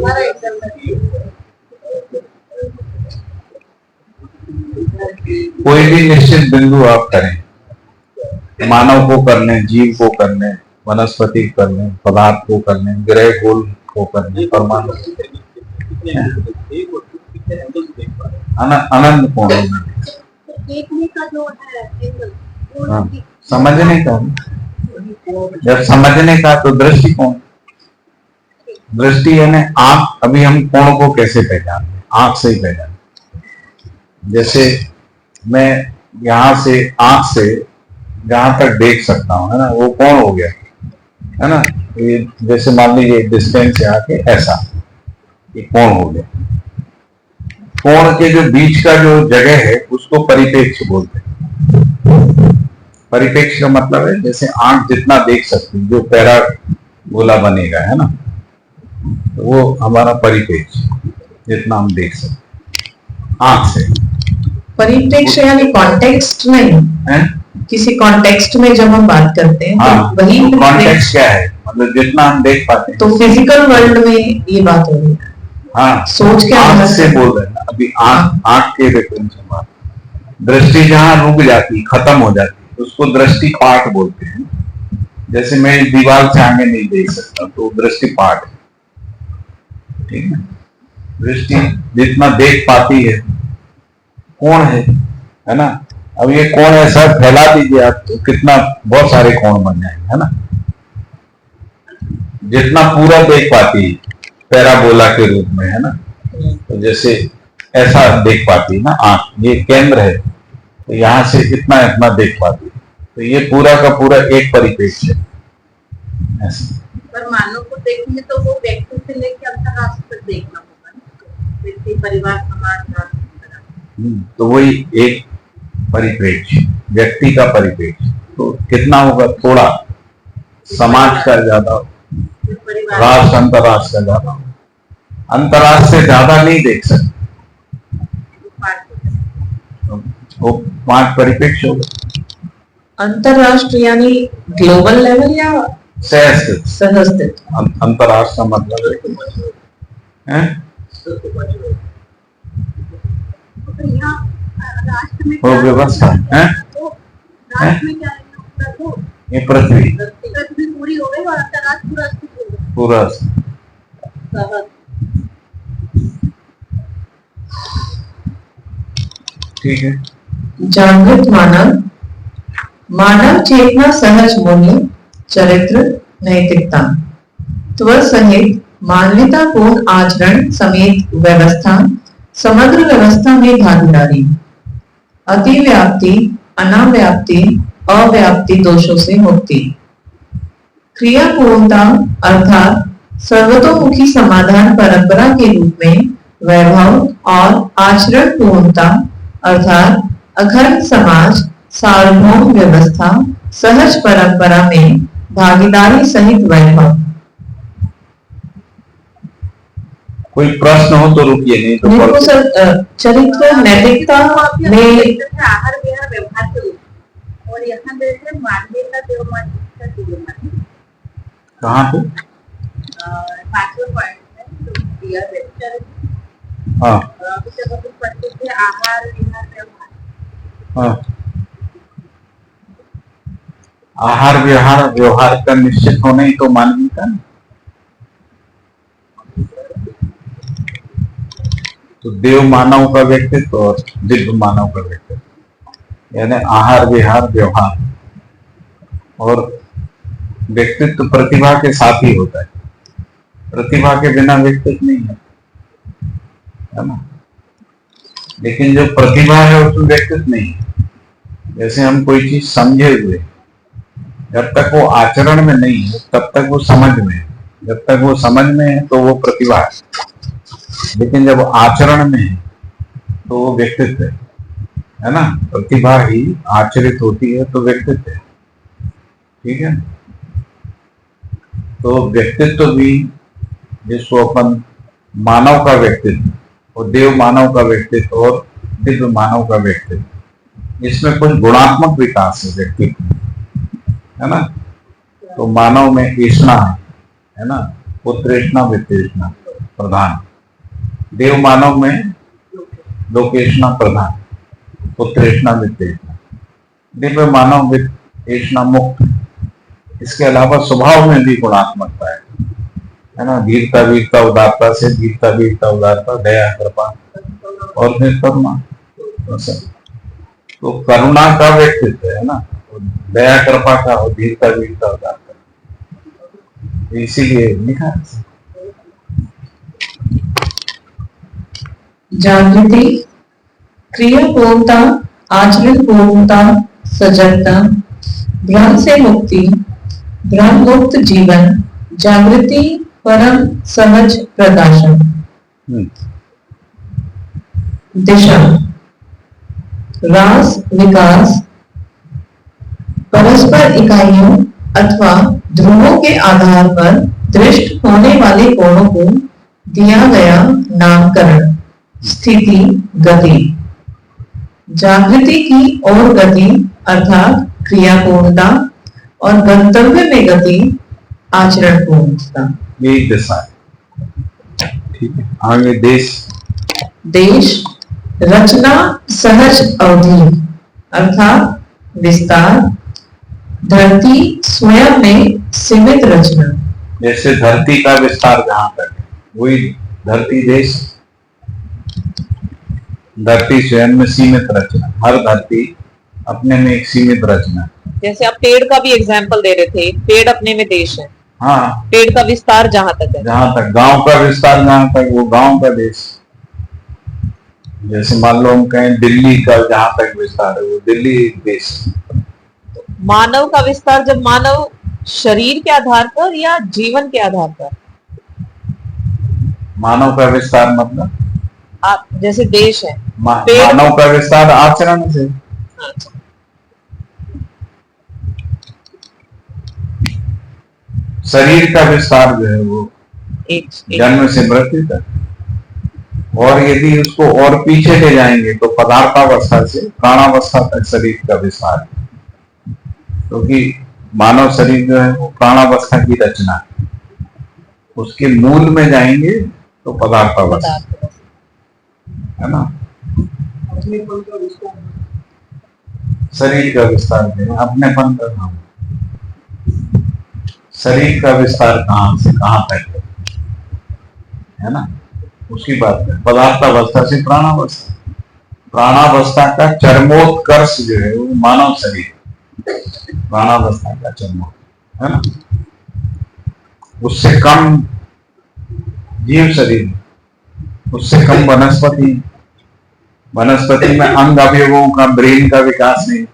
हर एकदम कोई भी निश्चित बिंदु आप करें, मानव को कर लें, जीव को कर लें, वनस्पति कर लें, पदार्थ को कर लें, ग्रह गोल को कर लें, परमाणु, अनंत कोण में। देखने का जो है एंगल वो हाँ, समझने का, जब समझने का तो दृष्टिकोण, दृष्टि यानी आंख। अभी हम कोण को कैसे पहचानते हैं? आंख से ही पहचानते। जैसे मैं यहाँ से आंख से जहां तक देख सकता हूँ, है ना, वो कोण हो गया, है ना। ये जैसे मान लीजिए डिस्टेंस यहाँ के ऐसा, ये कोण हो गया। कोण के जो बीच का जो जगह है उसको परिपेक्ष बोलते हैं। परिपेक्ष का मतलब है जैसे आंख जितना देख सकती है, जो पैराबोला बनेगा, है ना, तो वो हमारा परिपेक्ष, जितना हम देख सकते आंख से। परिप्रेक्ष्य यानी कॉन्टेक्स्ट नहीं है? किसी कॉन्टेक्स्ट में जब हम बात करते हैं हाँ, तो वही कॉन्टेक्स्ट क्या है? मतलब जितना हम देख पाते हैं। तो फिजिकल वर्ल्ड में ये बात हो रही है। हाँ, सोच के आंख अंदर से बोल रहे हैं ना, अभी आंख के रेफरेंस में बात। दृष्टि जहां रुक जाती, खत्म हो जाती, उसको दृष्टिपाट बोलते हैं। जैसे मैं दीवार से आगे नहीं देख सकता तो दृष्टिपाट है, ठीक है। दृष्टि जितना देख पाती है कोण है ना। अब ये कोण ऐसा फैला दीजिए आप तो कितना, बहुत सारे कोण बन जाएंगे, है ना। जितना पूरा देख पाती है पैराबोला के रूप में, है ना। तो जैसे ऐसा देख पाती है ना आंख, ये केंद्र है, तो यहाँ से इतना इतना देख पाती है, तो ये पूरा का पूरा एक परिपेक्ष्य है ऐसा। पर मानव को देखेंगे तो वो व्यक्ति से लेकर अंतरराष्ट्र तक देखना होगा ना, व्यक्ति, परिवार, समाज, राष्ट्र। तो वही एक परिप्रेक्ष्य, व्यक्ति का परिप्रेक्ष्य तो कितना होगा? थोड़ा, समाज का ज्यादा, परिवार राष्ट्र अंतरराष्ट्र का ज्यादा। अंतरराष्ट्र से ज्यादा नहीं देख सकते, वो 5 परिप्रेक्ष्य होगा। अंतरराष्ट्र यानी ग्लोबल लेवल या सहस्थित। सहस्थित? अंतरराष्ट्र का मतलब है तो यहाँ राष्ट्र में वो क्या व्यवस्था है। तो राष्ट्र में क्या रहेगा? तो ये पृथ्वी पृथ्वी पूरी हो गई और अंतरराष्ट्र पूरा अस्तित्व हो गया। पूरा सहज। ठीक है। जागृत मानव, मानव चेतना सहज मूल्य, चरित्र, नैतिकता, त्वर सहित मानवतापूर्ण आचरण समेत व्यवस्था, समग्र व्यवस्था में भागीदारी, अतिव्याप्ति, अनाव्याप्ति, अव्याप्ति दोषों से मुक्ति, क्रियापूर्णता अर्थात सर्वतोमुखी समाधान परंपरा के रूप में वैभव और आचरण पूर्णता अर्थात अखंड समाज, सार्वभौम व्यवस्था, सहज परंपरा में भागीदारी सहित वैभव। कोई प्रश्न हो तो रुकिए, नहीं तो देखो पढ़ते। सर, चरित्र नैतिकता में आहार विहार व्यवहार के रूप और यहाँ जैसे मानवीयता देवमानविकता देवमानविकता कहाँ पे? पांचवा पॉइंट है जो दिया है हाँ जब हम पढ़ते थे आहार विहार व्यवहार। हाँ। आहार व्यवहार व्यवहार का निश्चित होना ही तो मानवीयता है। तो देव मानव का व्यक्तित्व और दिव्य मानव का व्यक्तित्व, यानी आहार विहार व्यवहार और व्यक्तित्व प्रतिभा के साथ ही होता है। प्रतिभा के बिना व्यक्तित्व नहीं है ना। लेकिन जो प्रतिभा है उसमें व्यक्तित्व नहीं है। जैसे हम कोई चीज समझे हुए, जब तक वो आचरण में नहीं है तब तक वो समझ में है, जब तक वो समझ में है तो वो प्रतिभा है, लेकिन जब आचरण में है तो वो व्यक्तित्व है ना। प्रतिभा ही आचरित होती है तो व्यक्तित्व है, ठीक है। तो व्यक्तित्व भी जिसको अपन मानव का व्यक्तित्व और देव मानव का व्यक्तित्व और दिव्य मानव का व्यक्तित्व, इसमें कुछ गुणात्मक विकास है व्यक्तित्व, है ना। तो मानव में ईष्णा है ना, उत्तृष्णा वितृष्णा प्रधान। देव मानव में लोकेष्णा प्रधान, उत्तृष्णा वितृष्णा। दिव्य मानव वितृष्णा मुक्त। इसके अलावा स्वभाव में भी गुणात्मकता है ना। धीरता वीरता उदारता से धीरता वीरता उदारता, दया कृपा और फिर करुणा। तो करुणा का व्यक्तित्व है ना, दया कृपा का और धीरता वीरता उदारता, इसीलिए लिखा है। जागृति, क्रियापूर्णता, आचरण पूर्णता, सजगता, भ्रम से मुक्ति, भ्रम मुक्त जीवन, जागृति, परम सहज प्रकाशन। दिशा, रास विकास, परस्पर इकाइयों अथवा ध्रुवों के आधार पर दृष्ट होने वाले कोणों को दिया गया नामकरण। स्थिति, गति, जागृति की ओर गति अर्थात क्रियापूर्णता और गंतव्य में गति आचरण पूर्णता। ये दिशा है, ठीक है। आगे देश, देश, रचना सहज अवधि अर्थात विस्तार, धरती स्वयं में सीमित रचना। जैसे धरती का विस्तार जहां तक है वही धरती देश। धरती स्वयं में सीमित रचना, हर धरती अपने में एक सीमित रचना। जैसे आप पेड़ का भी एग्जाम्पल दे रहे थे, पेड़ अपने में देश है। हाँ, पेड़ का विस्तार जहां तक है, जहां तक गांव का विस्तार जहां तक वो गांव का देश। जैसे मान लो हम कहें दिल्ली का जहां तक विस्तार है वो दिल्ली एक देश। मानव का विस्तार जब मानव शरीर के आधार पर या जीवन के आधार पर। मानव का विस्तार मतलब आप जैसे देश है, मानव का विस्तार आचरण से। शरीर का विस्तार जो है वो एक जन्म से मृत्यु तक। और यदि उसको और पीछे ले जाएंगे तो पदार्थावस्था से प्राणावस्था तक शरीर का विस्तार है, क्योंकि मानव शरीर जो है वो प्राणावस्था की रचना है। उसके मूल में जाएंगे तो पदार्थावस्था, है ना। शरीर का विस्तार है, अपनेपन का नाम। शरीर का विस्तार कहां से कहां तक है ना, उसकी बात है। पदार्थावस्था से प्राणावस्था, प्राणावस्था का चरमोत्कर्ष जो है वो मानव शरीर, प्राणावस्था का चरमोत्कर्ष, है ना। उससे कम जीव शरीर, उससे कम वनस्पति। वनस्पति में अंग अवयवों का, ब्रेन का विकास नहीं।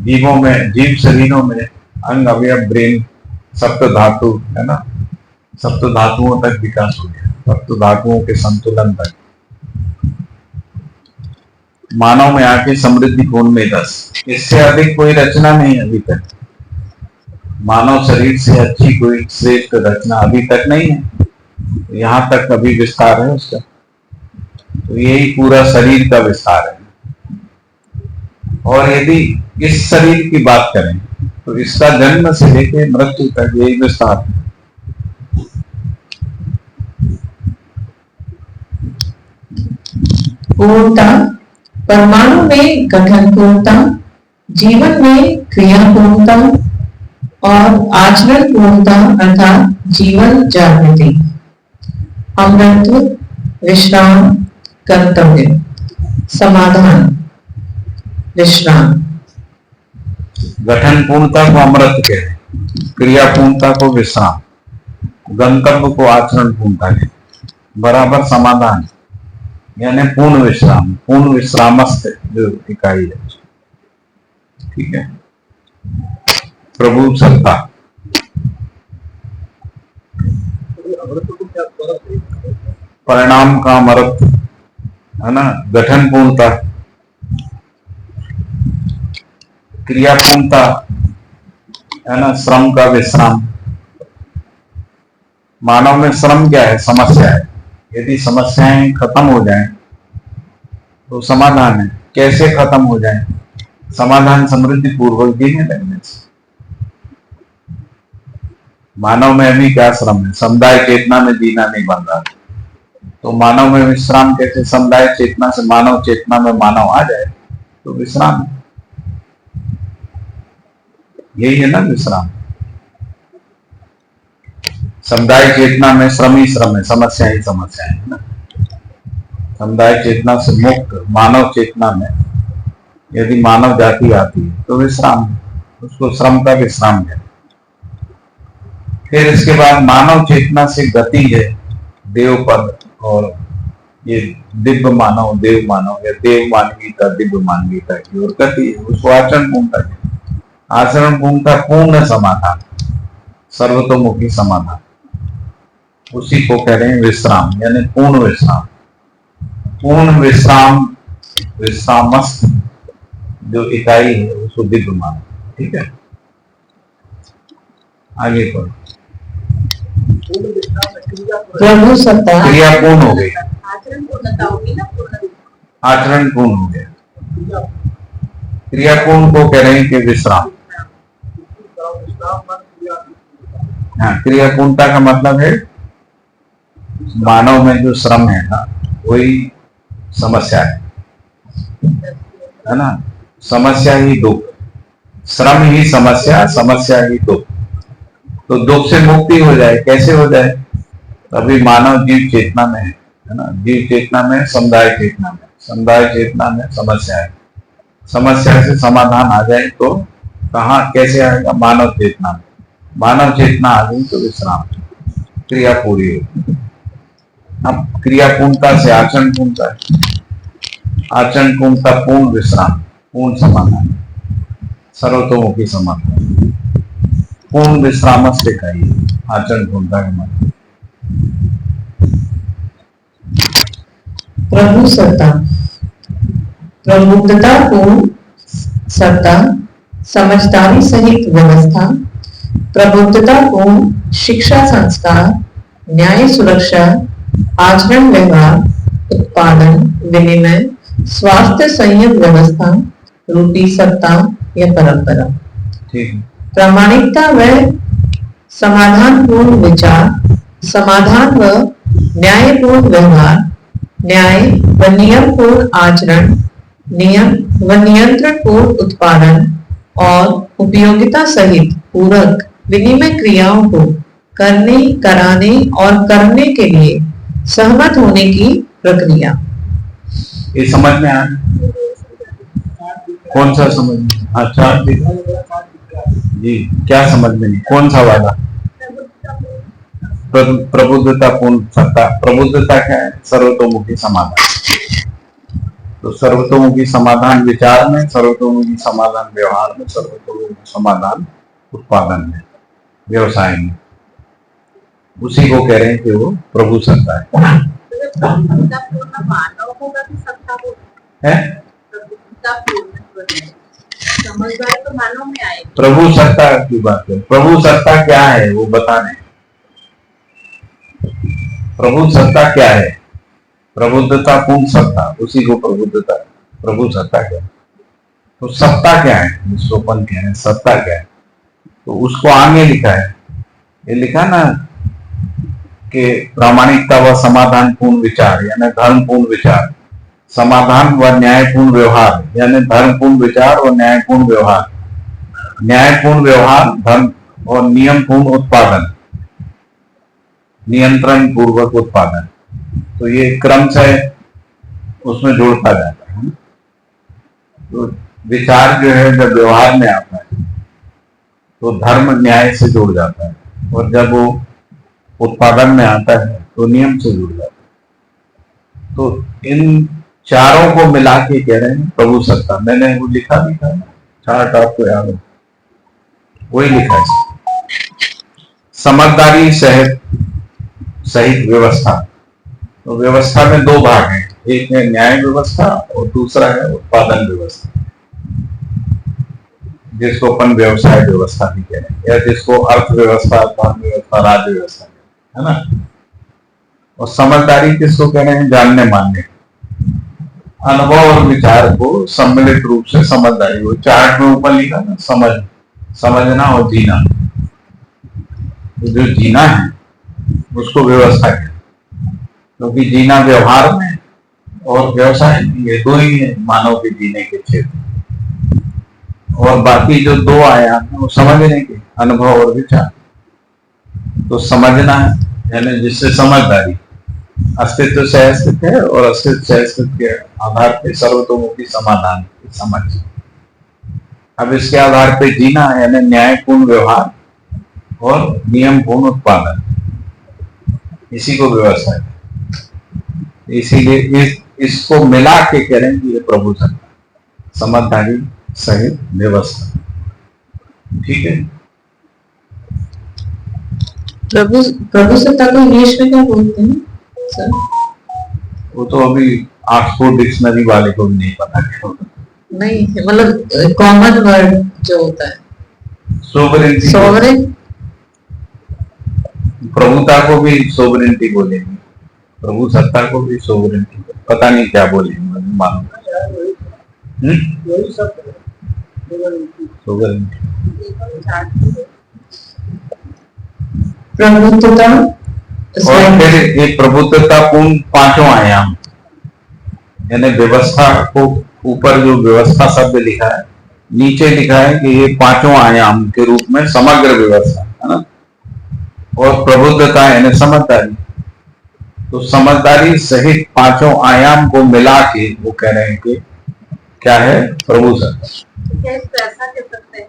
जीवों में, जीव शरीरों में अंग अवयव, ब्रेन, सप्त धातु, है ना, सप्त धातुओं तक विकास हो गया, सप्त धातुओं के संतुलन तक। मानव में आके समृद्धि कोण में 10, इससे अधिक कोई रचना नहीं अभी तक। मानव शरीर से अच्छी कोई श्रेष्ठ रचना अभी तक नहीं है, यहां तक अभी विस्तार है उसका। तो यही पूरा शरीर का विस्तार है। और यदि इस शरीर की बात करें तो इसका जन्म से लेकर मृत्यु तक यही विस्तार है। पूर्णता, परमाणु में गठन पूर्णता, जीवन में क्रिया पूर्णता और आचरण पूर्णता अर्थात जीवन जागृति, अमृतत्व, विश्राम, कर्तव्य, समाधान, विश्राम। गठन पूर्णता को अमृत कहते हैं, क्रिया पूर्णता को विश्राम, गंतव्य को आचरण पूर्णता कहते हैं, बराबर समाधान यानी पूर्ण विश्राम, पूर्ण विश्रामस्थ जो इकाई है। ठीक है। प्रभु सत्ता, परिणाम का अमृत है ना, गठन पूर्णता, क्रिया पूर्णता है ना, श्रम का विश्राम। मानव में श्रम क्या है? समस्या है। यदि समस्याएं खत्म हो जाएं तो समाधान है। कैसे खत्म हो जाएं? समाधान समृद्धि पूर्वक जीने लगने से। मानव में अभी क्या श्रम है? समुदाय चेतना में जीना नहीं बन रहा, तो मानव में विश्राम कैसे? समुदाय चेतना से मानव चेतना में मानव आ जाए तो विश्राम, यही है ना विश्राम। समुदाय चेतना में श्रम ही श्रम है, समस्या ही समस्या है ना। समुदाय चेतना से मुक्त मानव चेतना में यदि मानव जाति आती है तो विश्राम, उसको श्रम का विश्राम है। फिर इसके बाद मानव चेतना से गति है देव पद, और ये दिव्य मानव, देव मानव या देव मानवीयता, दिव्य मानवीयता की ओर गति है, उसको आचरण पूर्णता है। आचरण पूर्णता पूर्ण समाधान, सर्वतोमुखी समाधान, उसी को कह रहे हैं विश्राम, यानी पूर्ण विश्राम। पूर्ण विश्राम, विश्रामस्थ जो इकाई है उसको दिव्य मानो। ठीक है, आगे पढ़ो। प्रभु सत्ता, क्रिया पूर्ण हो गई, आचरण पूर्णता होगी ना, पूर्ण आचरण पूर्ण हो गया। क्रिया पूर्ण को कह रहे हैं कि विश्राम। हाँ, क्रिया पूर्णता का मतलब है मानव में जो श्रम है ना वही समस्या है ना। समस्या ही दुख, श्रम ही समस्या, समस्या ही दुख। तो दुख से मुक्ति हो जाए, कैसे हो जाए? तभी मानव जीव चेतना में है ना। जीव चेतना में, समुदाय चेतना में, समुदाय चेतना में समस्या है। समस्या से समाधान आ जाए तो कहाँ कैसे आएगा? मानव चेतना में। मानव चेतना आ गई तो विश्राम, क्रिया पूरी होगी। अब क्रिया पूर्णता से आचरण पूर्णता है, आचरण पूर्णता पूर्ण विश्राम, पूर्ण समाधान, सर्वतोमुखी समाधान, पूर्ण विश्राम से कही आचरण पूर्णता का मतलब। प्रभु सत्ता, प्रबुद्धता पूर्ण सत्ता, समझदारी सहित व्यवस्था, प्रबुद्धता पूर्ण शिक्षा संस्कार, न्याय सुरक्षा, आचरण व्यवहार, उत्पादन विनिमय, स्वास्थ्य संयम व्यवस्था रूपी सत्ता या परंपरा। ठीक है। प्रामाणिकता व समाधान पूर्ण विचार, समाधान व न्यायपूर्ण व्यवहार, न्याय व नियम पूर्ण आचरण, नियम व नियंत्रण पूर्ण उत्पादन और उपयोगिता सहित पूरक विनिमय क्रियाओं को करने, कराने और करने के लिए सहमत होने की प्रक्रिया। ये समझ में आया? कौन सा समझ में? अच्छा जी, क्या समझ में नहीं? कौन सा वाला? प्रबुद्धता पूर्ण सत्ता। प्रबुद्धता क्या है? सर्वतोमुखी समाधान। तो सर्वतोमुखी समाधान विचार में, सर्वतोमुखी समाधान व्यवहार में, सर्वतोमुखी समाधान उत्पादन में, व्यवसाय में। उसी को कह रहे हैं कि वो प्रभु सत्ता है। पूर्ण मानव होगा कि सत्ता होगा? है समझदारी तो मानव में आएगी। प्रभु सत्ता की बात है। प्रभु सत्ता क्या है वो बताने। प्रभु सत्ता क्या है? प्रबुद्धता पूर्ण सत्ता, उसी को प्रबुद्धता, प्रभु सत्ता क्या है? तो सत्ता क्या है? विश्वपन क्या है? सत्ता क्या है? तो उसको आगे लिखा है, ये लिखा ना कि प्रामाणिकता व समाधान पूर्ण विचार, यानी धर्म पूर्ण विचार, समाधान व न्यायपूर्ण व्यवहार, यानी धर्मपूर्ण विचार और न्यायपूर्ण व्यवहार। न्यायपूर्ण व्यवहार, धर्म और नियमपूर्ण उत्पादन, नियंत्रण पूर्वक उत्पादन। तो ये क्रम से उसमें जोड़ता जाता है। तो विचार जो है जब व्यवहार में आता है तो धर्म न्याय से जुड़ जाता है, और जब वो उत्पादन में आता है तो नियम से जुड़ जाता है। तो इन चारों को मिला के कह रहे हैं प्रभु सत्ता। मैंने वो लिखा भी था, चार्ट आपको याद हो, वही लिखा है। समझदारी सहित व्यवस्था। तो व्यवस्था में दो भाग हैं, एक है न्याय व्यवस्था और दूसरा है उत्पादन व्यवस्था, जिसको अपन व्यवसाय व्यवस्था भी कह रहे हैं, या जिसको अर्थव्यवस्था, धर्म व्यवस्था, राज्य व्यवस्था है ना। और समझदारी किसको कह रहे हैं? जानने मानने, अनुभव और विचार को सम्मिलित रूप से समझदारी। वो चार्ट में ऊपर लिखा ना, समझना और जीना। तो जो जीना है उसको व्यवस्था कहते हैं, क्योंकि जीना व्यवहार में और व्यवसाय में, ये दो ही है मानव के जीने के क्षेत्र। और बाकी जो दो आयाम है वो समझने के, अनुभव और विचार। तो समझना है यानी जिससे समझदारी, अस्तित्व से अस्तित्व है और अस्तित्व से अस्तित्व के आधार पर सर्वतोमुखी समाधान की समझ। अब इसके आधार पर जीना है यानी न्यायपूर्ण व्यवहार और नियमपूर्ण उत्पादन, इसी को व्यवस्था है। इसीलिए इसको मिला के करेंगे ये प्रभु सत्ता, समझदारी सहित व्यवस्था। ठीक है। प्रभु सत्ता को इंग्लिश में क्या बोलते हैं सर? वो तो अभी ऑक्सफोर्ड डिक्शनरी वाले को भी नहीं पता क्या होता। नहीं, मतलब कॉमन वर्ड जो होता है सोवरेनिटी। सोवरेन। प्रभुता को भी सोवरेनिटी बोलेंगे, प्रभु सत्ता को भी सोवरेनिटी, पता नहीं क्या बोलेंगे, मालूम। सोवरेनिटी, प्रभुत्वता। और फिर एक प्रभुत्वता पूर्ण पांचों आयाम, यानी व्यवस्था को ऊपर जो व्यवस्था शब्द लिखा है, नीचे लिखा है कि ये पांचों आयाम के रूप में समग्र व्यवस्था है ना। और प्रबुद्धता यानी समझदारी, तो समझदारी सहित पांचों आयाम को मिला के वो कह रहे हैं कि क्या है? प्रभु सत्ता। ऐसा कह सकते हैं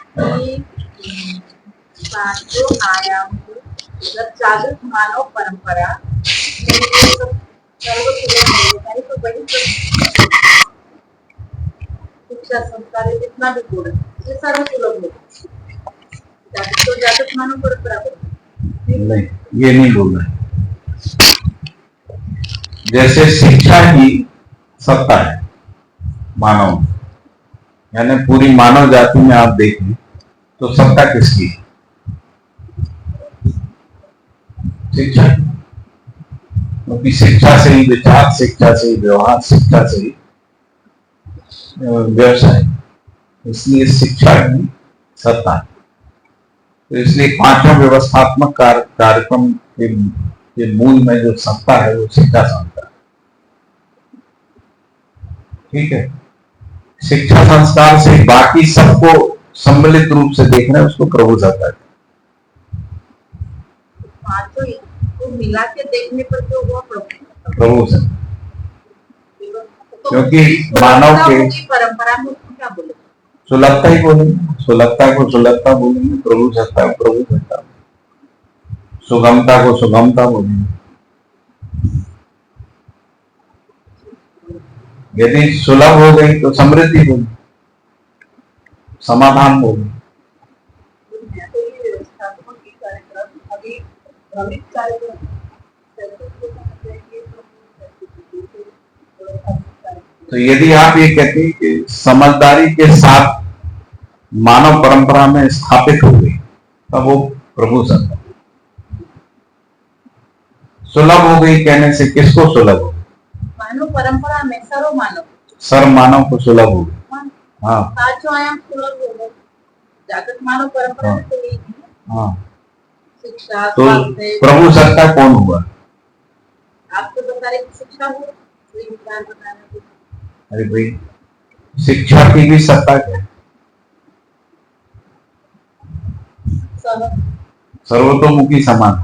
कि पांचों आयाम को जागृत मानव परंपरा तो वही शिक्षा संस्कार जितना भी गुण ये सर्व सुलभ होगा। तो जागृत मानव परंपरा नहीं, ये नहीं बोल रहे। जैसे शिक्षा ही सत्ता है मानव, यानी पूरी मानव जाति में आप देखें तो सत्ता किसकी? शिक्षा। क्योंकि शिक्षा से ही विचार, शिक्षा से ही व्यवहार, शिक्षा से ही व्यवसाय, इसलिए शिक्षा ही सत्ता है। तो इसलिए पांचों व्यवस्थात्मक कार्यक्रम के मूल में जो सत्ता है वो शिक्षा संस्कार। ठीक है। शिक्षा संस्कार से बाकी सबको सम्मिलित रूप से देखना है, उसको प्रभु सत्ता है। पांचों को मिला के देखने पर तो हुआ प्रभु सत्ता, क्योंकि मानव के परंपरा में क्या बोले? सुलभता ही बोलेंगे, सुलभता को सुलभता बोलेंगे, प्रभु सत्ता को प्रभु सत्ता, सुगमता को सुगमता बोलेंगे। यदि सुलभ हो गई तो समृद्धि होगी, समाधान होगी। तो यदि आप ये कहते हैं कि समझदारी के साथ मानव परंपरा में स्थापित हो गई, तब वो प्रभु सत्ता। सुलभ हो गई कहने से किसको सुलभ हो? मानव परंपरा में सर्व मानव को सुलभ हो गई। हाँ, पांचों आयाम सुलभ हो गए जागृत मानव परंपरा में। तो यही हाँ, शिक्षा, तो प्रभु सत्ता कौन हुआ? आपको बता रहे शिक्षा हो, कोई विचार बताना कुछ अरे भाई, शिक्षा की भी सत्ता है, सब सर्वतोमुखी समाज।